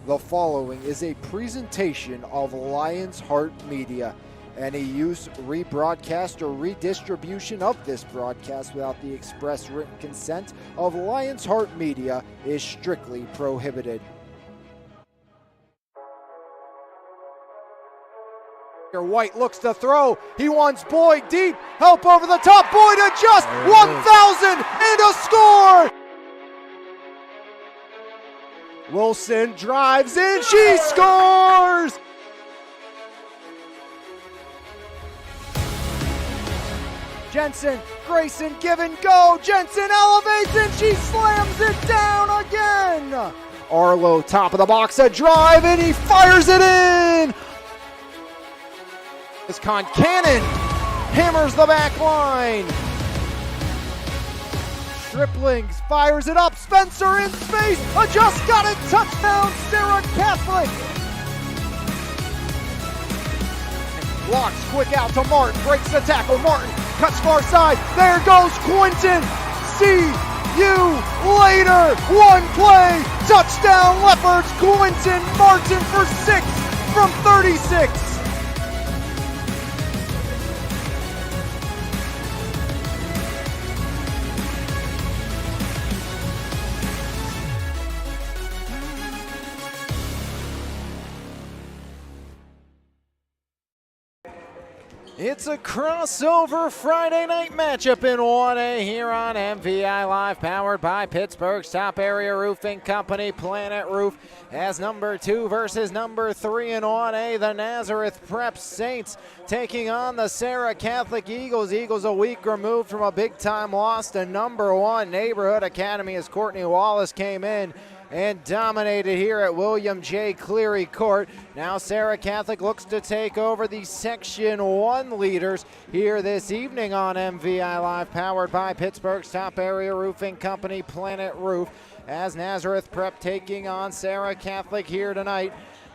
The following is a presentation of Lion's Heart Media. Any use, rebroadcast, or redistribution of this broadcast without the express written consent of Lion's Heart Media is strictly prohibited. White looks to throw. He wants Boyd deep. Help over the top. Boyd adjusts. 1,000 and a score. Wilson drives in. She scores. Jensen, Grayson, give and go. Jensen elevates and she slams it down again. Arlo, top of the box, a drive, and he fires it in. As Concannon hammers the back line. Striplings fires it up. Spencer in space. Just got it. Touchdown, Serra Catholic. Blocks quick out to Martin. Breaks the tackle. Martin cuts far side. There goes Quinton. See you later. One play. Touchdown, Leopards. Quinton Martin for 6 from 36. It's a crossover Friday night matchup in 1A here on MVI Live, powered by Pittsburgh's top area roofing company, Planet Roof, as number 2 versus number 3 in 1A, the Nazareth Prep Saints taking on the Serra Catholic Eagles. Eagles a week removed from a big-time loss to number 1 Neighborhood Academy as Courtney Wallace came in and dominated here at William J. Cleary Court. Now Serra Catholic looks to take over the Section 1 leaders here this evening on MVI Live, powered by Pittsburgh's top area roofing company, Planet Roof, as Nazareth Prep taking on Serra Catholic here tonight.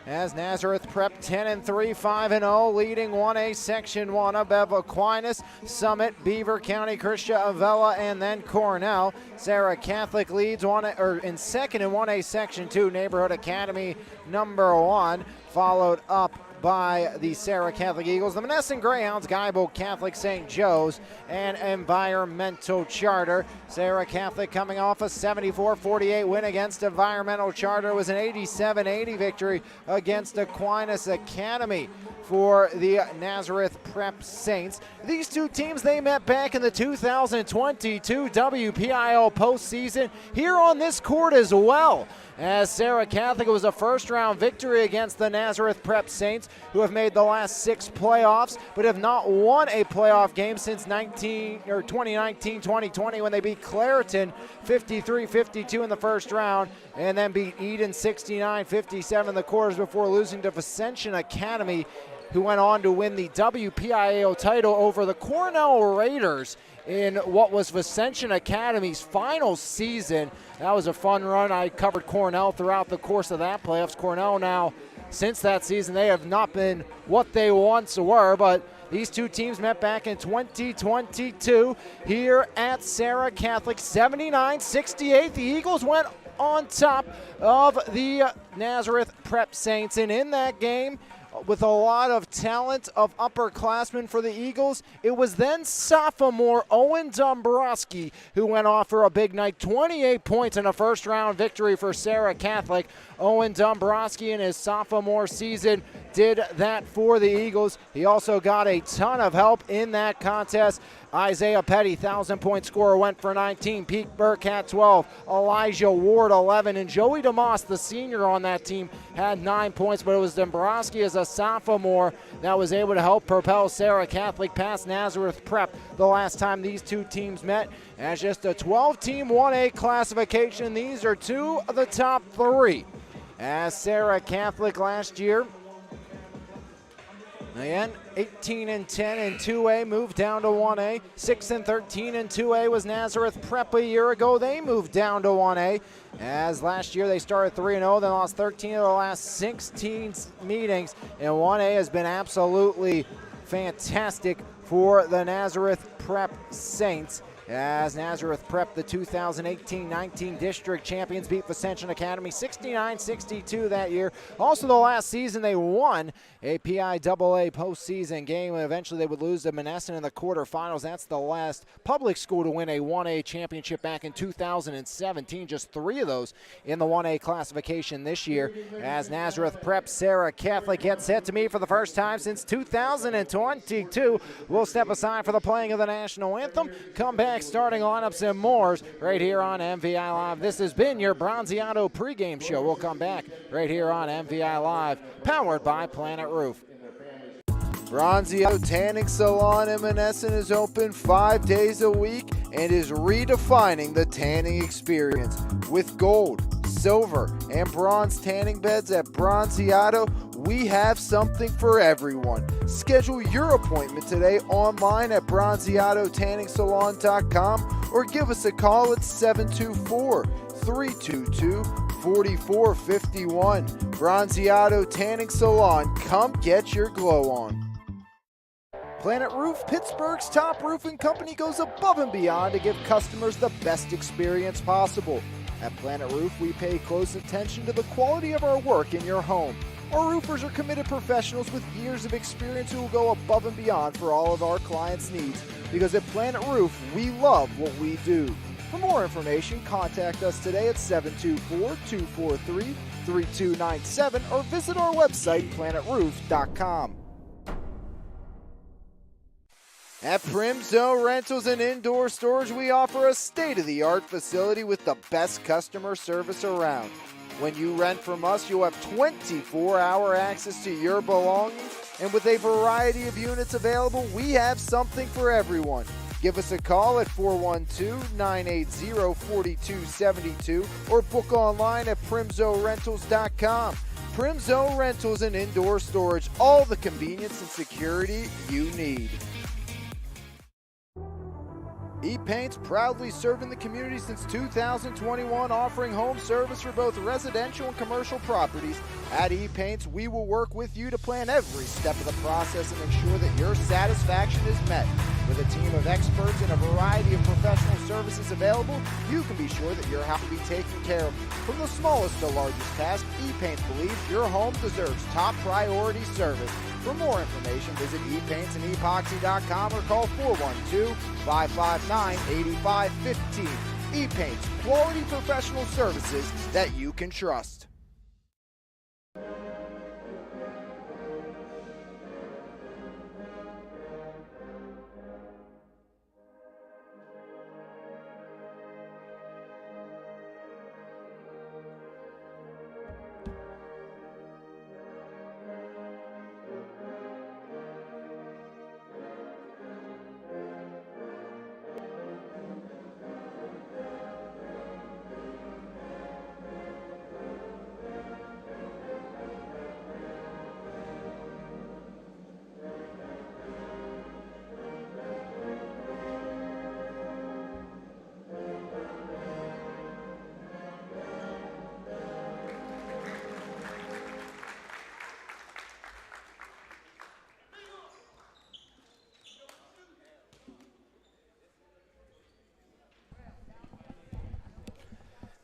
As Nazareth Prep 10-3, 5-0, leading 1A Section 1 above Aquinas, Summit, Beaver County, Christia, Avella, and then Cornell. Serra Catholic leads in second in 1A Section 2, Neighborhood Academy number 1, followed up by the Serra Catholic Eagles, the Monessen Greyhounds, Guybo Catholic St. Joe's, and Environmental Charter. Serra Catholic coming off a 74-48 win against Environmental Charter. It was an 87-80 victory against Aquinas Academy for the Nazareth Prep Saints. These two teams, they met back in the 2022 WPIL postseason here on this court as well, as Serra Catholic was a first-round victory against the Nazareth Prep Saints, who have made the last 6 playoffs, but have not won a playoff game since 2019-2020 when they beat Clareton 53-52 in the first round, and then beat Eden 69-57 in the quarters before losing to Vicentia Academy, who went on to win the WPIAL title over the Cornell Raiders in what was Vicentia Academy's final season. That was a fun run. I covered Cornell throughout the course of that playoffs. Cornell now, since that season, they have not been what they once were, but these two teams met back in 2022 here at Serra Catholic, 79-68. The Eagles went on top of the Nazareth Prep Saints, and in that game, with a lot of talent of upperclassmen for the Eagles, it was then sophomore Owen Dombrowski who went off for a big night, 28 points in a first-round victory for Serra Catholic. Owen Dombrowski in his sophomore season did that for the Eagles. He also got a ton of help in that contest. Isaiah Petty, 1,000-point scorer, went for 19. Pete Burke had 12. Elijah Ward, 11. And Joey DeMoss, the senior on that team, had 9 points. But it was Dombrowski as a sophomore that was able to help propel Serra Catholic past Nazareth Prep the last time these two teams met. As just a 12-team 1A classification, these are 2 of the top 3. As Serra Catholic last year, again, 18-10 in 2A, moved down to 1A. 6-13 in 2A was Nazareth Prep a year ago. They moved down to 1A. As last year they started 3-0, then lost 13 of the last 16 meetings. And 1A has been absolutely fantastic for the Nazareth Prep Saints. as Nazareth Prep, the 2018-19 district champions, beat Ascension Academy 69-62 that year. Also, the last season they won a PIAA postseason game, and eventually they would lose to Monessen in the quarterfinals. That's the last public school to win a 1A championship back in 2017. Just 3 of those in the 1A classification this year, as Nazareth Prep Serra Catholic gets set to meet for the first time since 2022. We'll step aside for the playing of the national anthem, come back, starting lineups and more right here on MVI Live. This has been your Bronziato pregame show. We'll come back right here on MVI Live, powered by Planet Roof. Bronziato Tanning Salon in Monessen is open 5 days a week and is redefining the tanning experience. With gold, silver, and bronze tanning beds at Bronziato, we have something for everyone. Schedule your appointment today online at bronziatotanningsalon.com or give us a call at 724-322-4451. Bronziato Tanning Salon, come get your glow on. Planet Roof, Pittsburgh's top roofing company, goes above and beyond to give customers the best experience possible. At Planet Roof, we pay close attention to the quality of our work in your home. Our roofers are committed professionals with years of experience who will go above and beyond for all of our clients' needs. Because at Planet Roof, we love what we do. For more information, contact us today at 724-243-3297 or visit our website, planetroof.com. At Primzo Rentals and Indoor Storage, we offer a state-of-the-art facility with the best customer service around. When you rent from us, you'll have 24-hour access to your belongings, and with a variety of units available, we have something for everyone. Give us a call at 412-980-4272 or book online at primzorentals.com. Primzo Rentals and Indoor Storage, all the convenience and security you need. E-Paint's proudly serving the community since 2021, offering home service for both residential and commercial properties. At E-Paint's, we will work with you to plan every step of the process and ensure that your satisfaction is met. With a team of experts and a variety of professional services available, you can be sure that your house will be taken care of. From the smallest to largest task, E-Paints believes your home deserves top priority service. For more information, visit epaintsанdepoxy.com or call 412-559-8515. E-Paints, quality professional services that you can trust.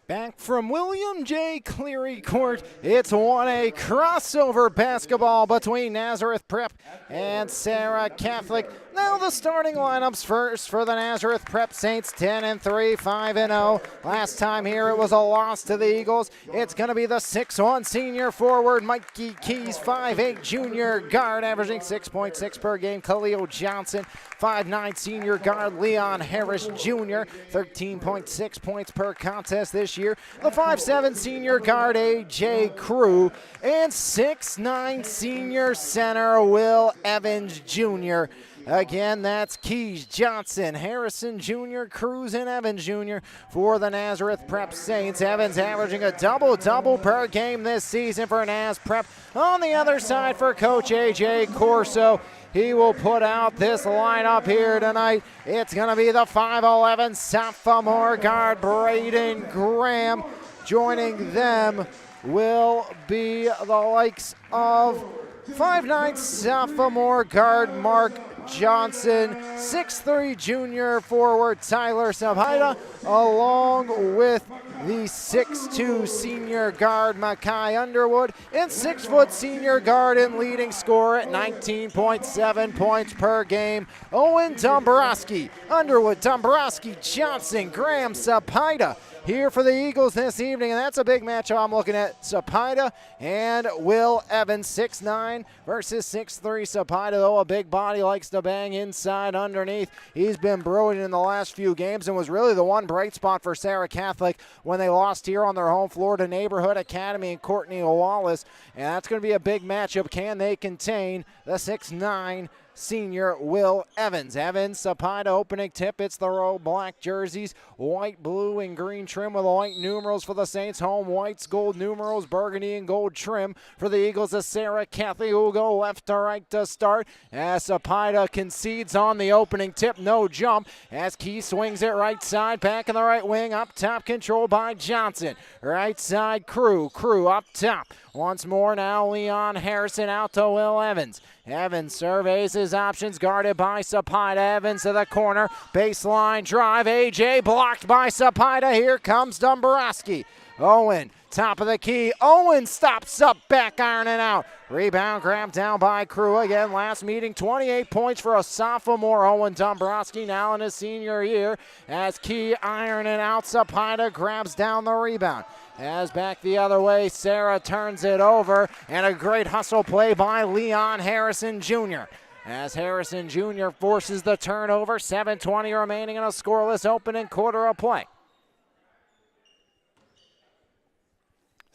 Back from William J. Cleary Court, it's 1A crossover basketball between Nazareth Prep and Serra Catholic. Now the starting lineups first for the Nazareth Prep Saints, 10-3, 5-0. Last time here it was a loss to the Eagles. It's going to be the 6'1 senior forward, Mikey Keys, 5'8 junior guard, averaging 6.6 per game, Khalil Johnson, 5'9 senior guard, Leon Harris Jr., 13.6 points per contest this year. The 5'7 senior guard, A.J. Crew, and 6'9 senior center, Will Evans Jr. Again, that's Keys, Johnson, Harrison Jr., Cruz, and Evans Jr. for the Nazareth Prep Saints. Evans averaging a double-double per game this season for Naz Prep. On the other side for Coach A.J. Corso, he will put out this lineup here tonight. It's going to be the 5'11 sophomore guard, Braden Graham. Joining them will be the likes of 5'9 sophomore guard, Mark Johnson, 6'3" junior forward Tyler Sabhida, along with the 6'2" senior guard Makai Underwood, and 6' senior guard and leading scorer at 19.7 points per game, Owen Dombrowski. Underwood, Dombrowski, Johnson, Graham, Sabhida here for the Eagles this evening, and that's a big matchup I'm looking at. Sabhida and Will Evans, 6'9" versus 6'3". Sabhida, though, a big body, likes to bang inside underneath. He's been brilliant in the last few games and was really the one bright spot for Serra Catholic when they lost here on their home floor to Neighborhood Academy and Courtney Wallace, and that's going to be a big matchup. Can they contain the 6'9" senior Will Evans? Evans, Sabhida opening tip. It's the row black jerseys, white, blue, and green trim with white numerals for the Saints. Home whites, gold numerals, burgundy, and gold trim for the Eagles of Serra Catholic, who will go left to right to start as Sabhida concedes on the opening tip. No jump as Key swings it right side, back in the right wing, up top, controlled by Johnson. Right side, Crew up top. Once more now, Leon Harrison out to Will Evans. Evans surveys his options, guarded by Sabhida. Evans to the corner, baseline drive. AJ blocked by Sabhida. Here comes Dombrowski. Owen, top of the key. Owen stops up, back ironing out. Rebound grabbed down by Crew again. Last meeting, 28 points for a sophomore Owen Dombrowski, now in his senior year. As Key ironing out, Sabhida grabs down the rebound. As back the other way, Serra turns it over, and a great hustle play by Leon Harrison Jr. As Harrison Jr. forces the turnover, 7:20 remaining in a scoreless opening quarter of play.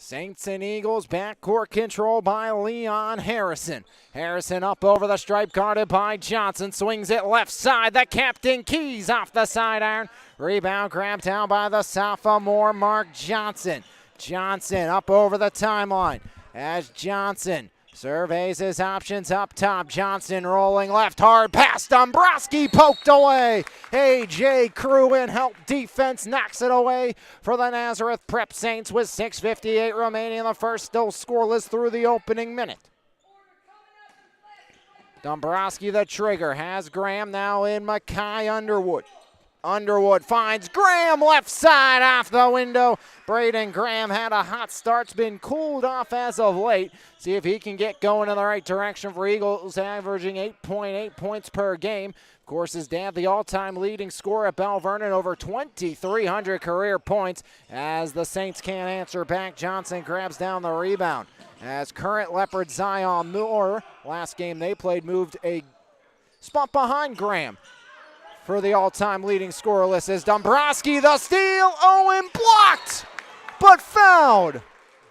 Saints and Eagles backcourt control by Leon Harrison. Harrison up over the stripe, guarded by Johnson. Swings it left side. The captain Keys off the sidearm. Rebound grabbed down by the sophomore Mark Johnson. Johnson up over the timeline as Johnson surveys his options up top. Johnson rolling left, hard pass. Dombrowski poked away. AJ Crew in help defense knocks it away for the Nazareth Prep Saints with 6:58 remaining in the first, still scoreless through the opening minute. Dombrowski the trigger, has Graham now in Makai Underwood. Underwood finds Graham left side off the window. Braden Graham had a hot start. It's been cooled off as of late. See if he can get going in the right direction for Eagles, averaging 8.8 points per game. Of course, his dad, the all-time leading scorer at Bell Vernon, over 2,300 career points. As the Saints can't answer back, Johnson grabs down the rebound. As current Leopard Zion Moore, last game they played, moved a spot behind Graham for the all-time leading scorer list. Is Dombrowski the steal. Owen blocked, but fouled.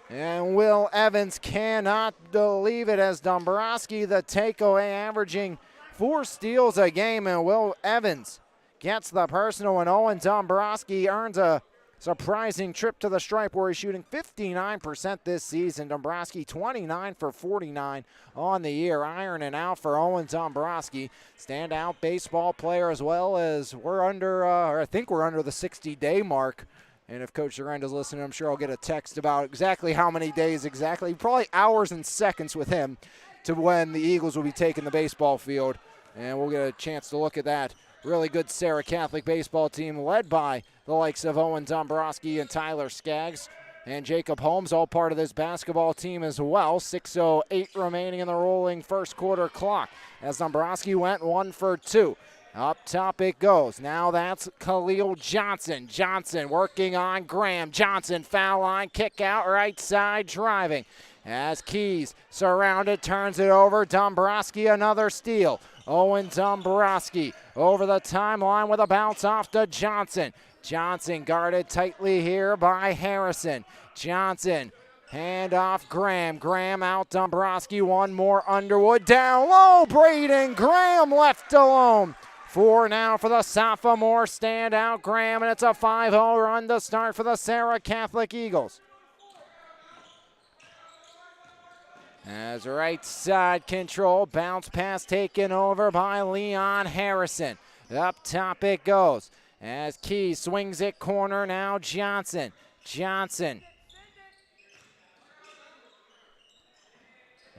And Will Evans cannot believe it as Dombrowski the takeaway, averaging 4 steals a game. And Will Evans gets the personal, and Owen Dombrowski earns a surprising trip to the stripe where he's shooting 59% this season. Dombrowski 29 for 49 on the year. Ironing out for Owen Dombrowski. Standout baseball player, as well as we're under, I think we're under the 60-day mark. And if Coach Duranda's listening, I'm sure I'll get a text about exactly how many days exactly. Probably hours and seconds with him to when the Eagles will be taking the baseball field. And we'll get a chance to look at that. Really good Serra Catholic baseball team led by the likes of Owen Dombrowski and Tyler Skaggs and Jacob Holmes, all part of this basketball team as well. 6:08 remaining in the rolling first quarter clock as Dombrowski went 1 for 2. Up top it goes. Now that's Khalil Johnson. Johnson working on Graham. Johnson foul line, kick out right side, driving. As Keys surrounded, turns it over. Dombrowski another steal. Owen Dombrowski over the timeline with a bounce off to Johnson. Johnson guarded tightly here by Harrison. Johnson, hand off Graham. Graham out, Dombrowski, one more. Underwood down low. Braden Graham left alone. 4 now for the sophomore standout Graham, and it's a 5-0 run to start for the Serra Catholic Eagles. As right side control, bounce pass taken over by Leon Harrison. Up top it goes. As Key swings it corner now, Johnson. Johnson.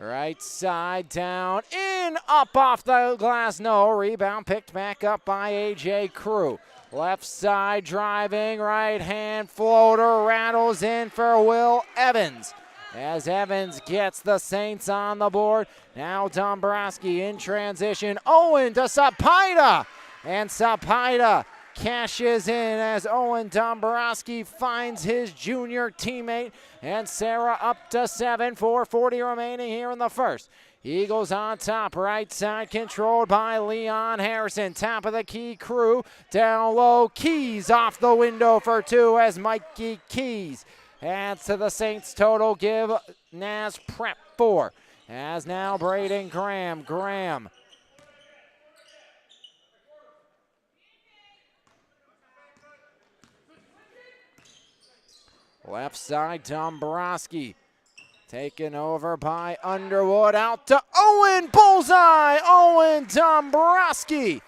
Right side down, in, up off the glass, no. Rebound picked back up by A.J. Crew. Left side driving, right hand floater, rattles in for Will Evans. As Evans gets the Saints on the board. Now Dombrowski in transition. Owen to Sapida. And Sapida cashes in as Owen Dombrowski finds his junior teammate. And Serra up to 7, 4:40 remaining here in the first. Eagles on top, right side controlled by Leon Harrison. Top of the key, Crew. Down low, Keys off the window for 2 as Mikey Keys adds to the Saints total. Give Naz Prep 4. As now Braden Graham. Left side, Dombrowski. Taken over by Underwood, out to Owen, bullseye, Owen Dombrowski.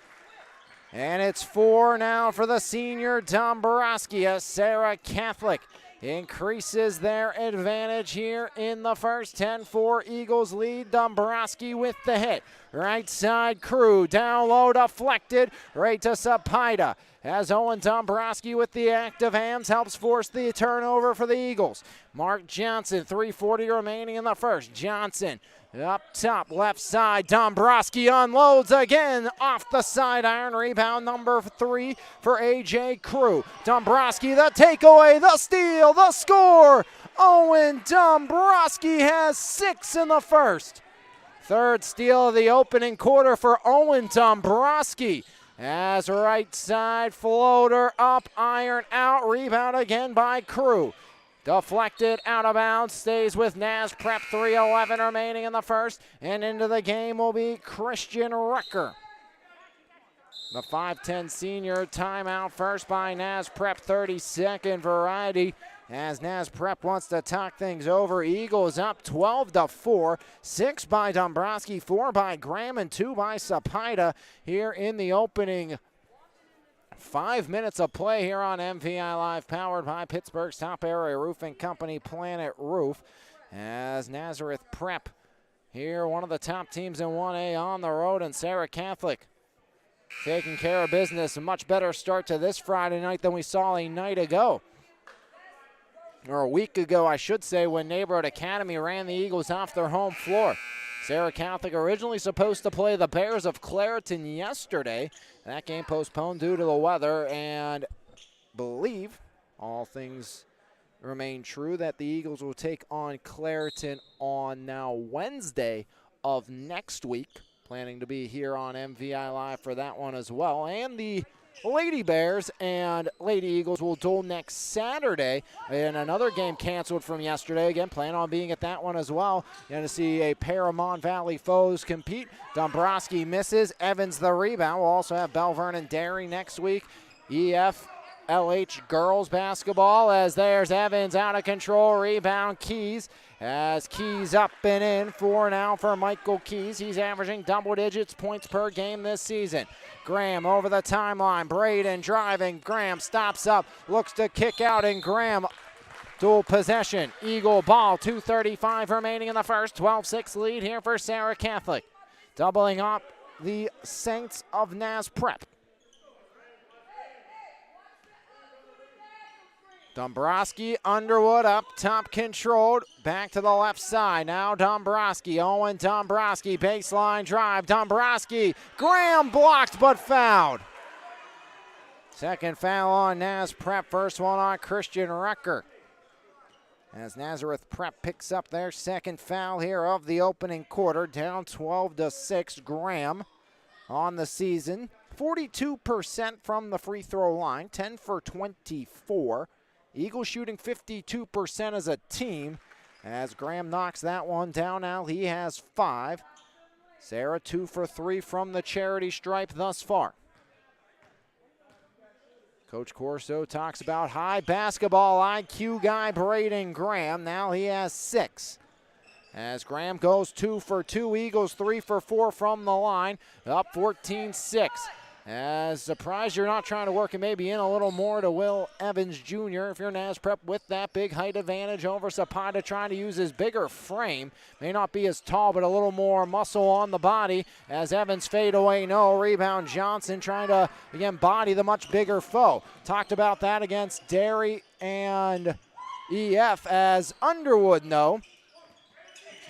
And it's 4 now for the senior Dombrowski as Serra Catholic increases their advantage here in the first. 10-4 Eagles lead. Dombrowski with the hit. Right side, Crew, down low, deflected, right to Sapida. As Owen Dombrowski with the active hands helps force the turnover for the Eagles. Mark Johnson, 3:40 remaining in the first. Johnson up top, left side. Dombrowski unloads again off the side iron. Rebound number 3 for A.J. Crew. Dombrowski, the takeaway, the steal, the score. Owen Dombrowski has 6 in the first. Third steal of the opening quarter for Owen Dombrowski. As right side floater up, iron out, rebound again by Crew. Deflected out of bounds, stays with Naz Prep, 3:11 remaining in the first. And into the game will be Christian Rucker. The 5'10 senior, timeout first by Naz Prep, 30-second variety. As Naz Prep wants to talk things over. Eagles up 12-4. 6 by Dombrowski, 4 by Graham, and 2 by Sapida here in the opening 5 minutes of play here on MVI Live, powered by Pittsburgh's top area roofing company, Planet Roof. As Nazareth Prep here, one of the top teams in 1A on the road, and Serra Catholic taking care of business. A much better start to this Friday night than we saw a night ago. Or a week ago, I should say, when Neighborhood Academy ran the Eagles off their home floor. Serra Catholic originally supposed to play the Bears of Clareton yesterday. That game postponed due to the weather, and believe all things remain true that the Eagles will take on Clareton on now Wednesday of next week. Planning to be here on MVI Live for that one as well. And the Lady Bears and Lady Eagles will duel next Saturday. And another game canceled from yesterday. Again, plan on being at that one as well. You're going to see a pair of Mon Valley foes compete. Dombrowski misses. Evans the rebound. We'll also have Bell Vernon Dairy next week. EF-LH girls basketball, as there's Evans out of control. Rebound Keys. As Keys up and in, 4 now for Michael Keys. He's averaging double digits points per game this season. Graham over the timeline. Braden driving. Graham stops up, looks to kick out, and Graham dual possession. Eagle ball, 2:35 remaining in the first. 12-6 lead here for Serra Catholic. Doubling up the Saints of Naz Prep. Dombrowski, Underwood up top controlled. Back to the left side. Now Dombrowski. Owen Dombrowski. Baseline drive. Dombrowski. Graham blocked but fouled. Second foul on Naz Prep. First one on Christian Rucker. As Nazareth Prep picks up their second foul here of the opening quarter. Down 12-6. Graham on the season. 42% from the free throw line. 10 for 24. Eagles shooting 52% as a team, as Graham knocks that one down. Now he has 5. Serra 2 for 3 from the charity stripe thus far. Coach Corso talks about high basketball IQ guy Braden Graham. Now he has 6. As Graham goes 2 for 2. Eagles 3 for 4 from the line. Up 14-6. As surprised you're not trying to work it maybe in a little more to Will Evans Jr. if you're Naz Prep with that big height advantage over Zapata, trying to use his bigger frame. May not be as tall, but a little more muscle on the body as Evans fade away. No rebound. Johnson trying to, again, body the much bigger foe. Talked about that against Derry and EF as Underwood, though.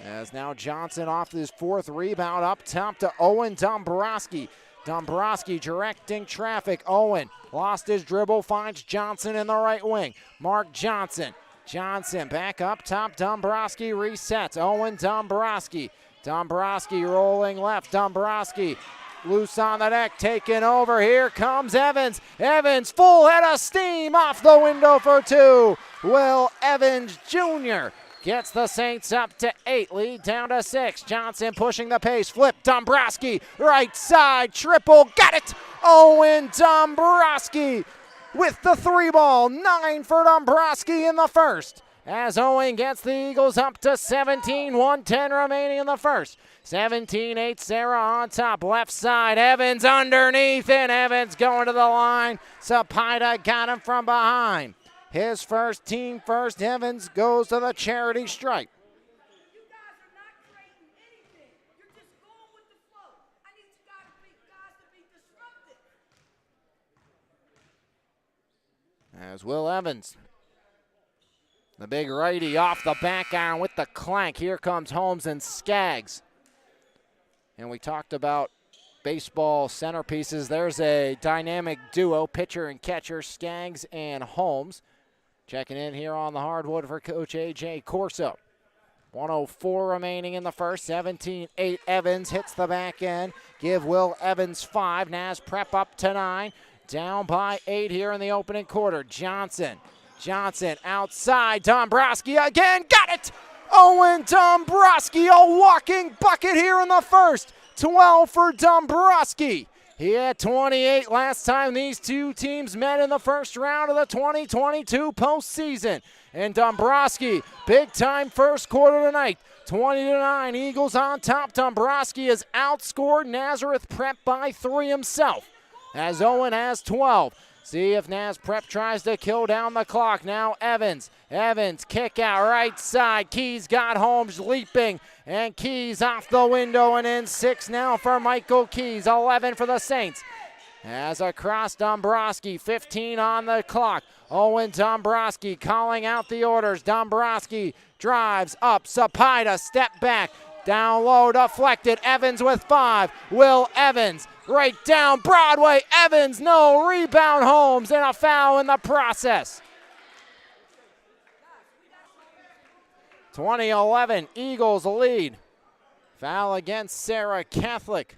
As now Johnson off his fourth rebound up top to Owen Dombrowski. Dombrowski directing traffic. Owen lost his dribble, finds Johnson in the right wing. Mark Johnson. Johnson back up top. Dombrowski resets. Owen Dombrowski. Dombrowski rolling left. Dombrowski loose on the deck, taking over. Here comes Evans. Evans full head of steam off the window for two. Will Evans Jr. gets the Saints up to 8, lead down to 6. Johnson pushing the pace, flip, Dombrowski, right side, triple, got it! Owen Dombrowski with the 3 ball, 9 for Dombrowski in the first. As Owen gets the Eagles up to 17, 1:10 remaining in the first. 17-8, Serra on top, left side, Evans underneath, and Evans going to the line. Zapata got him from behind. His first, team first. Evans goes to the charity stripe. You guys are not creating anything. You're just going with the flow. I need you guys to be disruptive. As Will Evans, the big righty off the back iron with the clank. Here comes Holmes and Skaggs. And we talked about baseball centerpieces. There's a dynamic duo, pitcher and catcher, Skaggs and Holmes. Checking in here on the hardwood for Coach A.J. Corso. 1:04 remaining in the first. 17-8. Evans hits the back end. Give Will Evans 5. Naz Prep up to 9. Down by 8 here in the opening quarter. Johnson outside. Dombrowski again. Got it! Owen Dombrowski, a walking bucket here in the first. 12 for Dombrowski. He had 28 last time these two teams met in the first round of the 2022 postseason. And Dombrowski, big time first quarter tonight. 20-9, Eagles on top. Dombrowski has outscored Nazareth Prep by 3 himself, as Owen has 12. See if Naz Prep tries to kill down the clock. Now Evans, kick out right side. Keys got Holmes leaping, and Keys off the window and in. 6 now for Michael Keys, 11 for the Saints. As across Dombrowski, 15 on the clock. Owen Dombrowski calling out the orders. Dombrowski drives up, Zapata, step back. Down low, deflected. Evans with 5. Will Evans right down Broadway. Evans, no rebound. Holmes, and a foul in the process. 20-11, Eagles lead. Foul against Serra Catholic.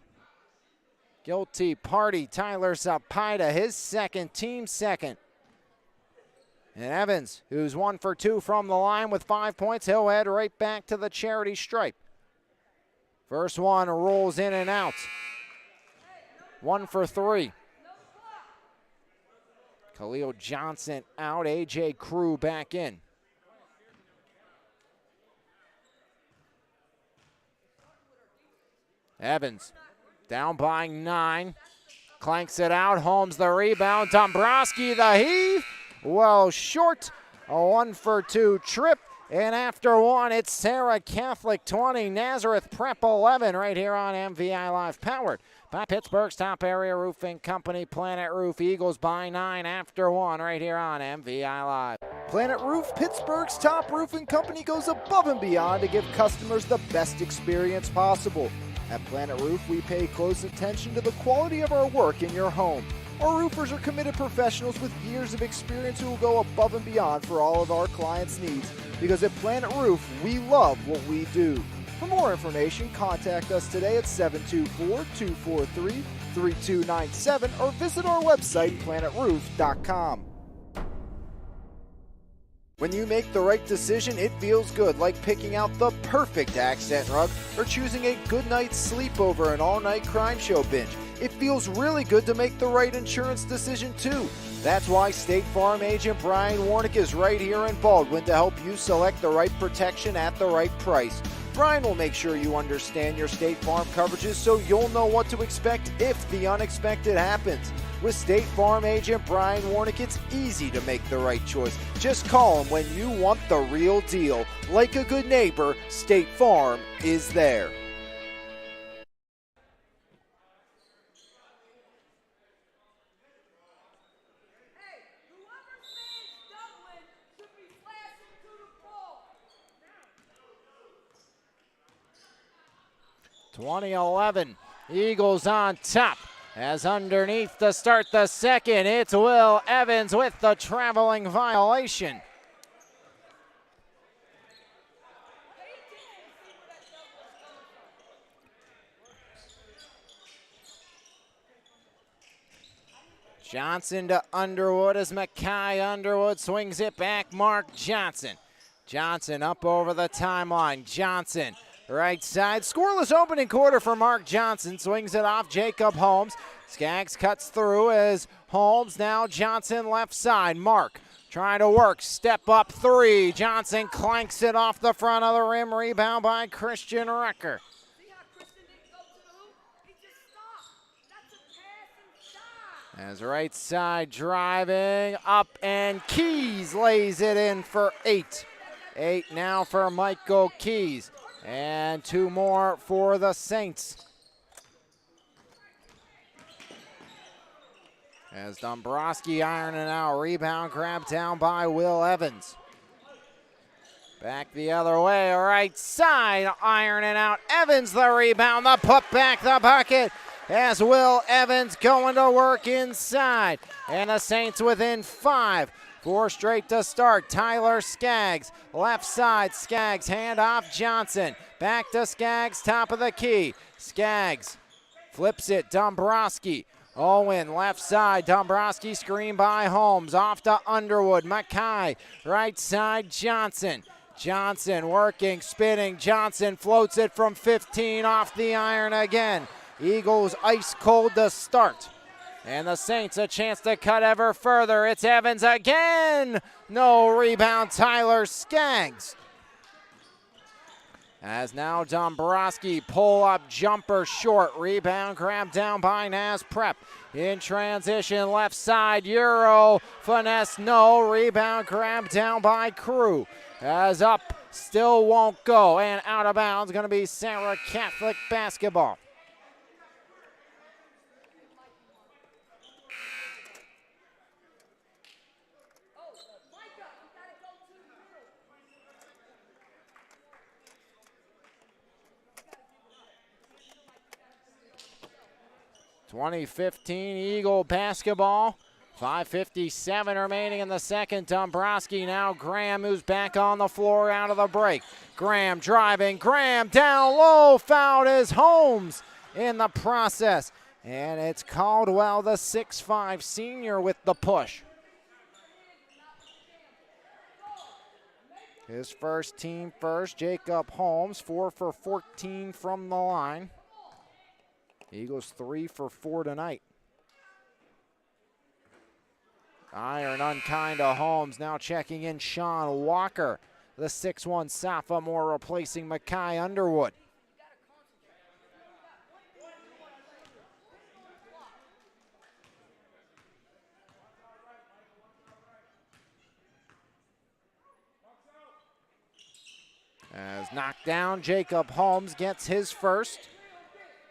Guilty party, Tyler Zapata, his second, team second. And Evans, who's 1 for 2 from the line with 5 points, he'll head right back to the charity stripe. First one rolls in and out. 1 for 3. Khalil Johnson out, A.J. Crew back in. Evans down by 9. Clanks it out. Holmes the rebound. Dombrowski the heave. Well short. A 1 for 2 trip. And after 1, it's Serra Catholic 20, Nazareth Prep 11 right here on MVI Live, powered by Pittsburgh's top area roofing company, Planet Roof. Eagles by 9 after 1 right here on MVI Live. Planet Roof, Pittsburgh's top roofing company, goes above and beyond to give customers the best experience possible. At Planet Roof, we pay close attention to the quality of our work in your home. Our roofers are committed professionals with years of experience who will go above and beyond for all of our clients' needs. Because at Planet Roof, we love what we do. For more information, contact us today at 724-243-3297 or visit our website, planetroof.com. When you make the right decision, it feels good, like picking out the perfect accent rug or choosing a good night's sleep over an all-night crime show binge. It feels really good to make the right insurance decision too. That's why State Farm agent Brian Warnick is right here in Baldwin to help you select the right protection at the right price. Brian will make sure you understand your State Farm coverages so you'll know what to expect if the unexpected happens. With State Farm agent Brian Warnick, it's easy to make the right choice. Just call him when you want the real deal. Like a good neighbor, State Farm is there. Hey, whoever's man's doubling should be flashing to the ball. 2011, Eagles on top. As underneath to start the second, it's Will Evans with the traveling violation. Johnson to Underwood as Mackay Underwood swings it back. Mark Johnson. Johnson up over the timeline. Johnson. Right side, scoreless opening quarter for Mark Johnson. Swings it off Jacob Holmes. Skaggs cuts through as Holmes, now Johnson left side. Mark trying to work, step up three. Johnson clanks it off the front of the rim. Rebound by Christian Recker. See how Christian didn't go to the hoop? He just stopped. That's a passing shot. As right side driving up, and Keys lays it in for 8. 8 now for Michael Keys. And 2 more for the Saints. As Dombrowski ironing out, rebound grabbed down by Will Evans. Back the other way, right side, ironing out. Evans the rebound, the putback, the bucket. As Will Evans going to work inside. And the Saints within 5. 4 straight to start. Tyler Skaggs, left side. Skaggs, hand off Johnson. Back to Skaggs, top of the key. Skaggs flips it. Dombrowski. Owen, left side. Dombrowski screen by Holmes. Off to Underwood. Mackay, right side. Johnson. Johnson working, spinning. Johnson floats it from 15 off the iron again. Eagles ice cold to start. And the Saints a chance to cut ever further. It's Evans again. No rebound, Tyler Skaggs. As now Dombrowski, pull up jumper short. Rebound grabbed down by Naz Prep. In transition, left side, Euro. Finesse, no. Rebound grabbed down by Crew. As up, still won't go. And out of bounds, going to be Serra Catholic basketball. Micah, you gotta go to the middle. 2015 Eagle basketball. 5:57 remaining in the second. Dombrowski now. Graham moves back on the floor out of the break. Graham driving. Graham down low. Fouled is Holmes in the process. And it's Caldwell, the 6'5 senior, with the push. His first team first. Jacob Holmes, 4 for 14 from the line. Eagles 3 for 4 tonight. Iron unkind to Holmes. Now checking in Sean Walker, the 6'1 sophomore, replacing Mackay Underwood. As knocked down, Jacob Holmes gets his first.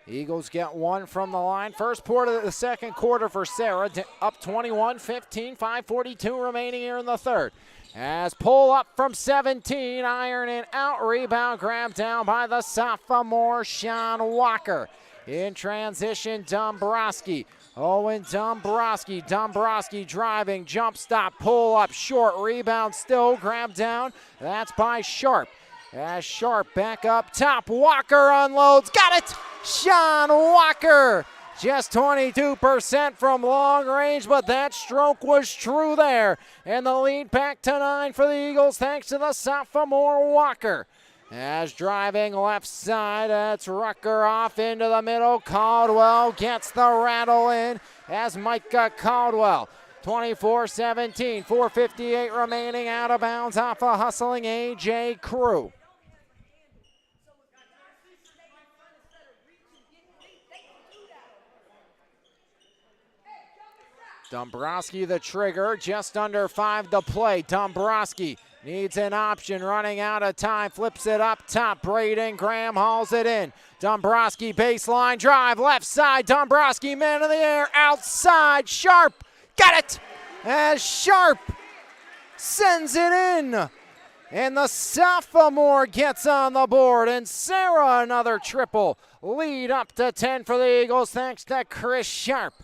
Eagles get 1 from the line. First quarter of the second quarter for Serra, up 21-15, 5:42 remaining here in the third. As pull up from 17, iron and out, rebound grabbed down by the sophomore Sean Walker. In transition, Dombrowski. Owen Dombrowski. Dombrowski driving, jump stop, pull up, short, rebound still grabbed down. That's by Sharp. As Sharp back up top, Walker unloads, got it! Sean Walker, just 22% from long range, but that stroke was true there. And the lead back to 9 for the Eagles thanks to the sophomore Walker. As driving left side, that's Rucker off into the middle. Caldwell gets the rattle in as Micah Caldwell. 24-17, 4:58 remaining, out of bounds off a hustling A.J. Crew. Dombrowski the trigger, just under 5 to play. Dombrowski needs an option, running out of time, flips it up top. Braden Graham hauls it in. Dombrowski baseline drive, left side. Dombrowski man in the air, outside. Sharp got it as Sharp sends it in. And the sophomore gets on the board, and Serra another triple. Lead up to 10 for the Eagles thanks to Chris Sharp.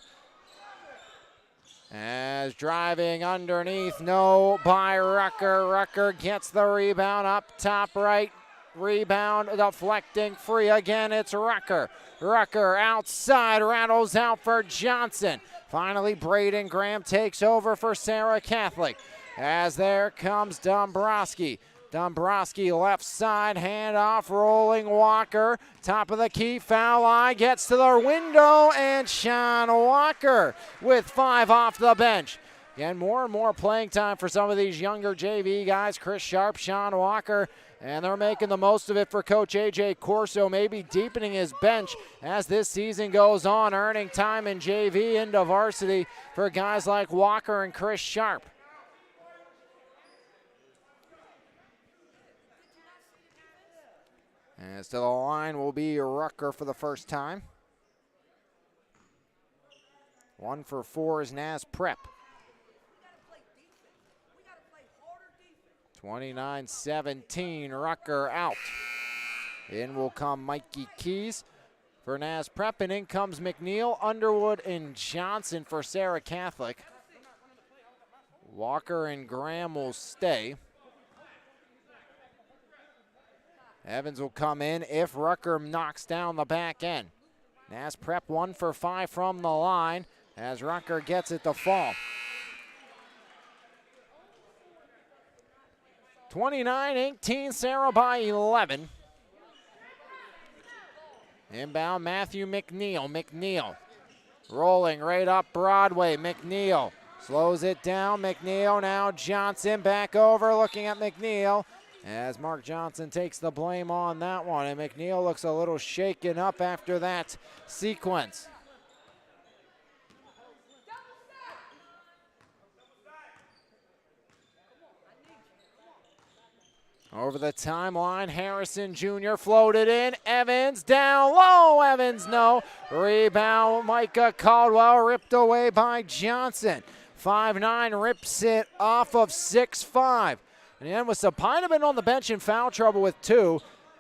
As driving underneath, no by Rucker. Rucker gets the rebound up top right. Rebound deflecting free again. It's Rucker. Rucker outside, rattles out for Johnson. Finally, Braden Graham takes over for Serra Catholic. As there comes Dombrowski. Dombrowski left side, handoff, rolling Walker. Top of the key, foul line, gets to the window, and Sean Walker with 5 off the bench. Again, more and more playing time for some of these younger JV guys. Chris Sharp, Sean Walker, and they're making the most of it for Coach A.J. Corso, maybe deepening his bench as this season goes on, earning time in JV into varsity for guys like Walker and Chris Sharp. As to the line will be Rucker for the first time. 1 for 4 is Naz Prep. 29-17, Rucker out. In will come Mikey Keys for Naz Prep, and in comes McNeil, Underwood, and Johnson for Serra Catholic. Walker and Graham will stay. Evans will come in if Rucker knocks down the back end. Naz Prep 1 for 5 from the line as Rucker gets it to fall. 29-18, Serra by 11. Inbound Matthew McNeil. McNeil rolling right up Broadway. McNeil slows it down. McNeil now Johnson back over, looking at McNeil as Mark Johnson takes the blame on that one, and McNeil looks a little shaken up after that sequence. Over the timeline, Harrison Jr. floated in. Evans down low. Evans no. Rebound, Micah Caldwell ripped away by Johnson. 5'9" rips it off of 6'5". And then with Sapina been on the bench in foul trouble with 2,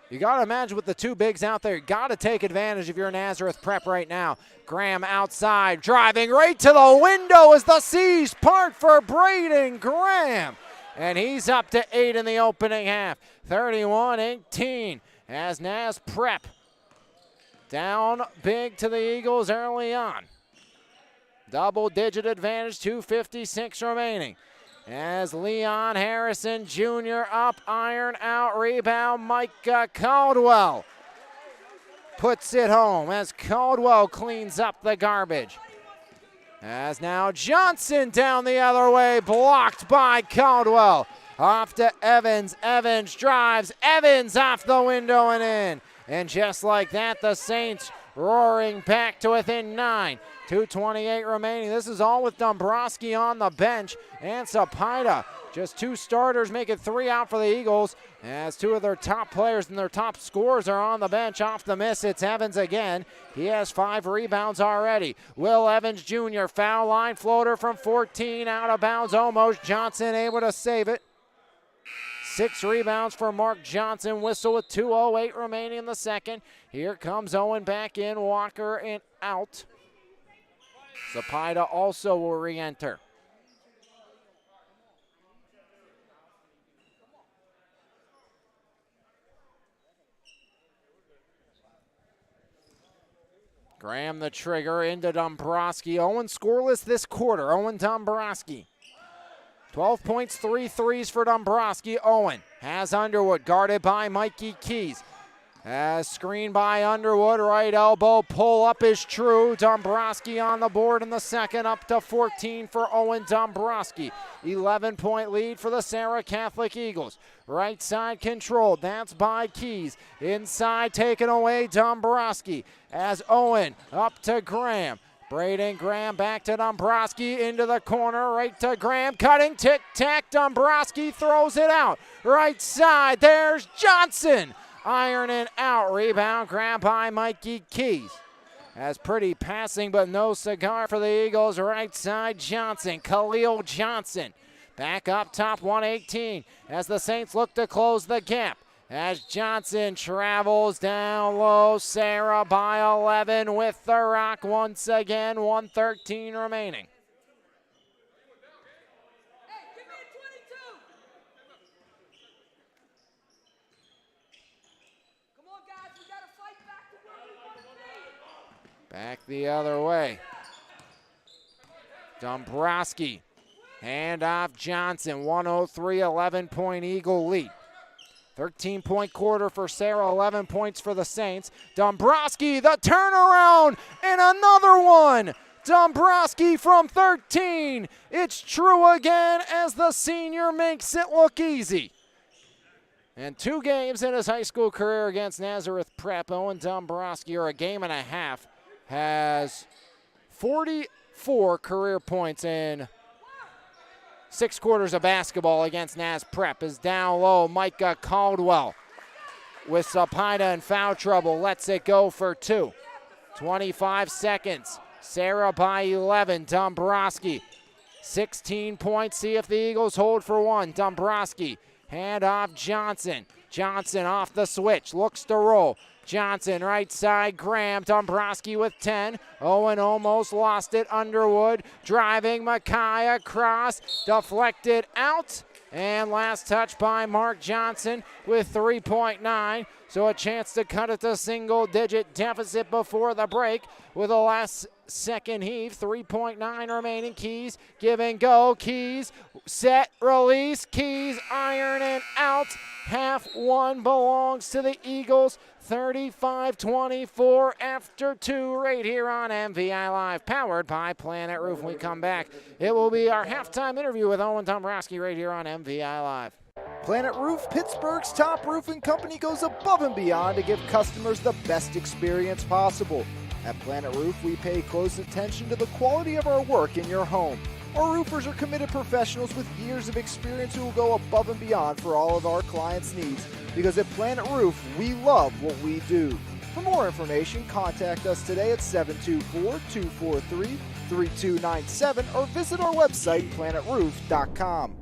you got to imagine with the 2 bigs out there, you got to take advantage if you're Nazareth Prep right now. Graham outside, driving right to the window as the C's part for Braden Graham. And he's up to 8 in the opening half. 31-18 as Naz Prep down big to the Eagles early on. Double-digit advantage, 2:56 remaining. As Leon Harrison Jr. up, iron out, rebound, Micah Caldwell puts it home as Caldwell cleans up the garbage. As now Johnson down the other way, blocked by Caldwell. Off to Evans, Evans drives, Evans off the window and in. And just like that, the Saints roaring back to within 9. 2:28 remaining. This is all with Dombrowski on the bench and Sapina. Just 2 starters, make it 3 out for the Eagles as 2 of their top players and their top scorers are on the bench. Off the miss, it's Evans again. He has 5 rebounds already. Will Evans Jr. foul line floater from 14, out of bounds almost. Johnson able to save it. 6 rebounds for Mark Johnson. Whistle with 2:08 remaining in the second. Here comes Owen back in, Walker and out. Sapina also will re-enter. Graham the trigger into Dombrowski. Owen scoreless this quarter. Owen Dombrowski. 12 points, 3 threes for Dombrowski. Owen has Underwood guarded by Mikey Keys. As screen by Underwood, right elbow pull up is true. Dombrowski on the board in the second, up to 14 for Owen Dombrowski. 11-point lead for the Serra Catholic Eagles. Right side controlled, that's by Keys. Inside taken away, Dombrowski. As Owen up to Graham. Braden Graham back to Dombrowski into the corner, right to Graham, cutting, tic-tac, Dombrowski throws it out. Right side, there's Johnson. Ironing out, rebound grabbed by Mikey Keys. Has pretty passing, but no cigar for the Eagles. Right side, Johnson, Khalil Johnson. Back up top, 118, as the Saints look to close the gap. As Johnson travels down low, Serra by 11 with the rock once again, 1:13 remaining. Hey, give me a 22. Come on, guys, we got to fight back to where we want to be. Back the other way. Dombrowski, hand off Johnson, 103, 11-point Eagle lead. 13-point quarter for Serra, 11 points for the Saints. Dombrowski, the turnaround, and another one. Dombrowski from 13. It's true again as the senior makes it look easy. And 2 games in his high school career against Nazareth Prep, Owen Dombrowski, or a game and a half, has 44 career points in 6 quarters of basketball against Naz Prep. Is down low. Micah Caldwell with Sapida in foul trouble. Lets it go for 2. 25 seconds. Serra by 11. Dombrowski, 16 points. See if the Eagles hold for 1. Dombrowski, hand off Johnson. Johnson off the switch. Looks to roll. Johnson, right side, Graham. Dombrowski with 10. Owen almost lost it. Underwood driving Mackay across. Deflected out. And last touch by Mark Johnson with 3.9. So a chance to cut it to single-digit deficit before the break with a last second heave. 3.9 remaining. Keys give and go. Keys set, release. Keys ironing out. Half one belongs to the Eagles. 35-24 after 2 right here on MVI Live, powered by Planet Roof. When we come back, it will be our halftime interview with Owen Dombrowski right here on MVI Live. Planet Roof, Pittsburgh's top roofing company, goes above and beyond to give customers the best experience possible. At Planet Roof, we pay close attention to the quality of our work in your home. Our roofers are committed professionals with years of experience who will go above and beyond for all of our clients' needs, because at Planet Roof, we love what we do. For more information, contact us today at 724-243-3297 or visit our website, planetroof.com.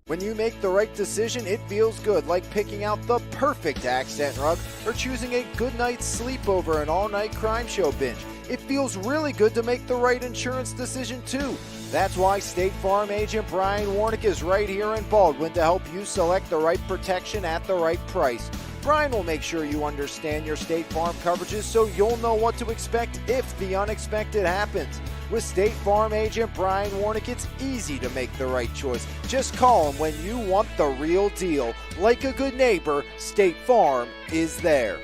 When you make the right decision, it feels good, like picking out the perfect accent rug or choosing a good night's sleep over an all-night crime show binge. It feels really good to make the right insurance decision, too. That's why State Farm agent Brian Warnick is right here in Baldwin to help you select the right protection at the right price. Brian will make sure you understand your State Farm coverages so you'll know what to expect if the unexpected happens. With State Farm agent Brian Warnick, it's easy to make the right choice. Just call him when you want the real deal. Like a good neighbor, State Farm is there.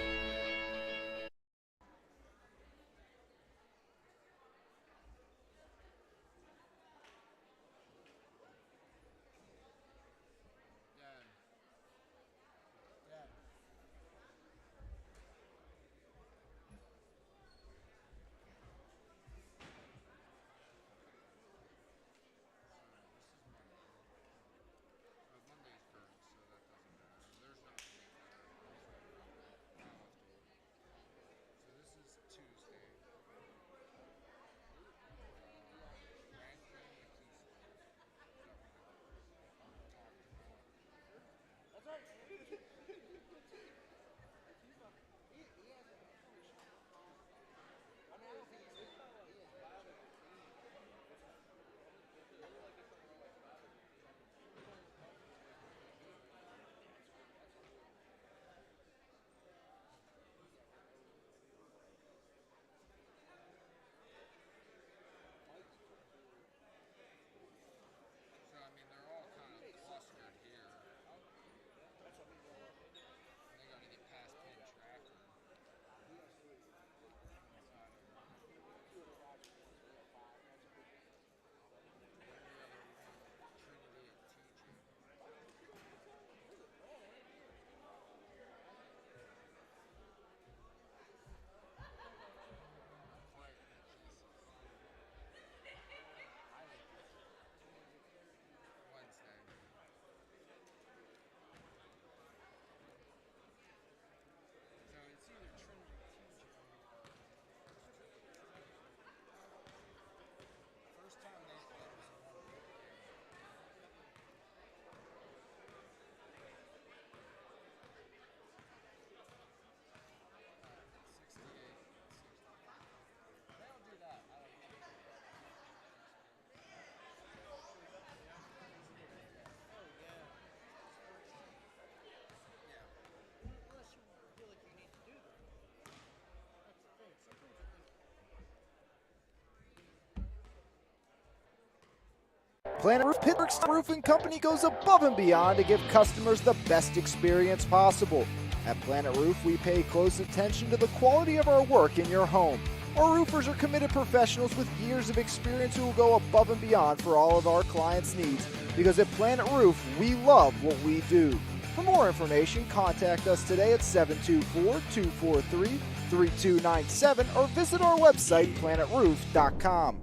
Planet Roof Pittsburgh's Roofing Company goes above and beyond to give customers the best experience possible. At Planet Roof, we pay close attention to the quality of our work in your home. Our roofers are committed professionals with years of experience who will go above and beyond for all of our clients' needs. Because at Planet Roof, we love what we do. For more information, contact us today at 724-243-3297 or visit our website, planetroof.com.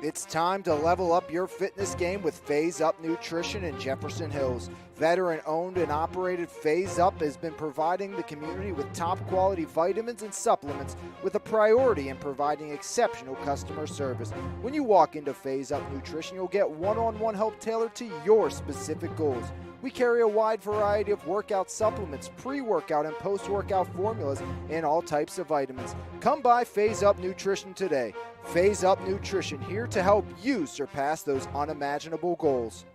It's time to level up your fitness game with Phase Up Nutrition in Jefferson Hills. Veteran-owned and operated Phase Up has been providing the community with top-quality vitamins and supplements with a priority in providing exceptional customer service. When you walk into Phase Up Nutrition, you'll get one-on-one help tailored to your specific goals. We carry a wide variety of workout supplements, pre-workout and post-workout formulas, and all types of vitamins. Come by Phase Up Nutrition today. Phase Up Nutrition, here to help you surpass those unimaginable goals.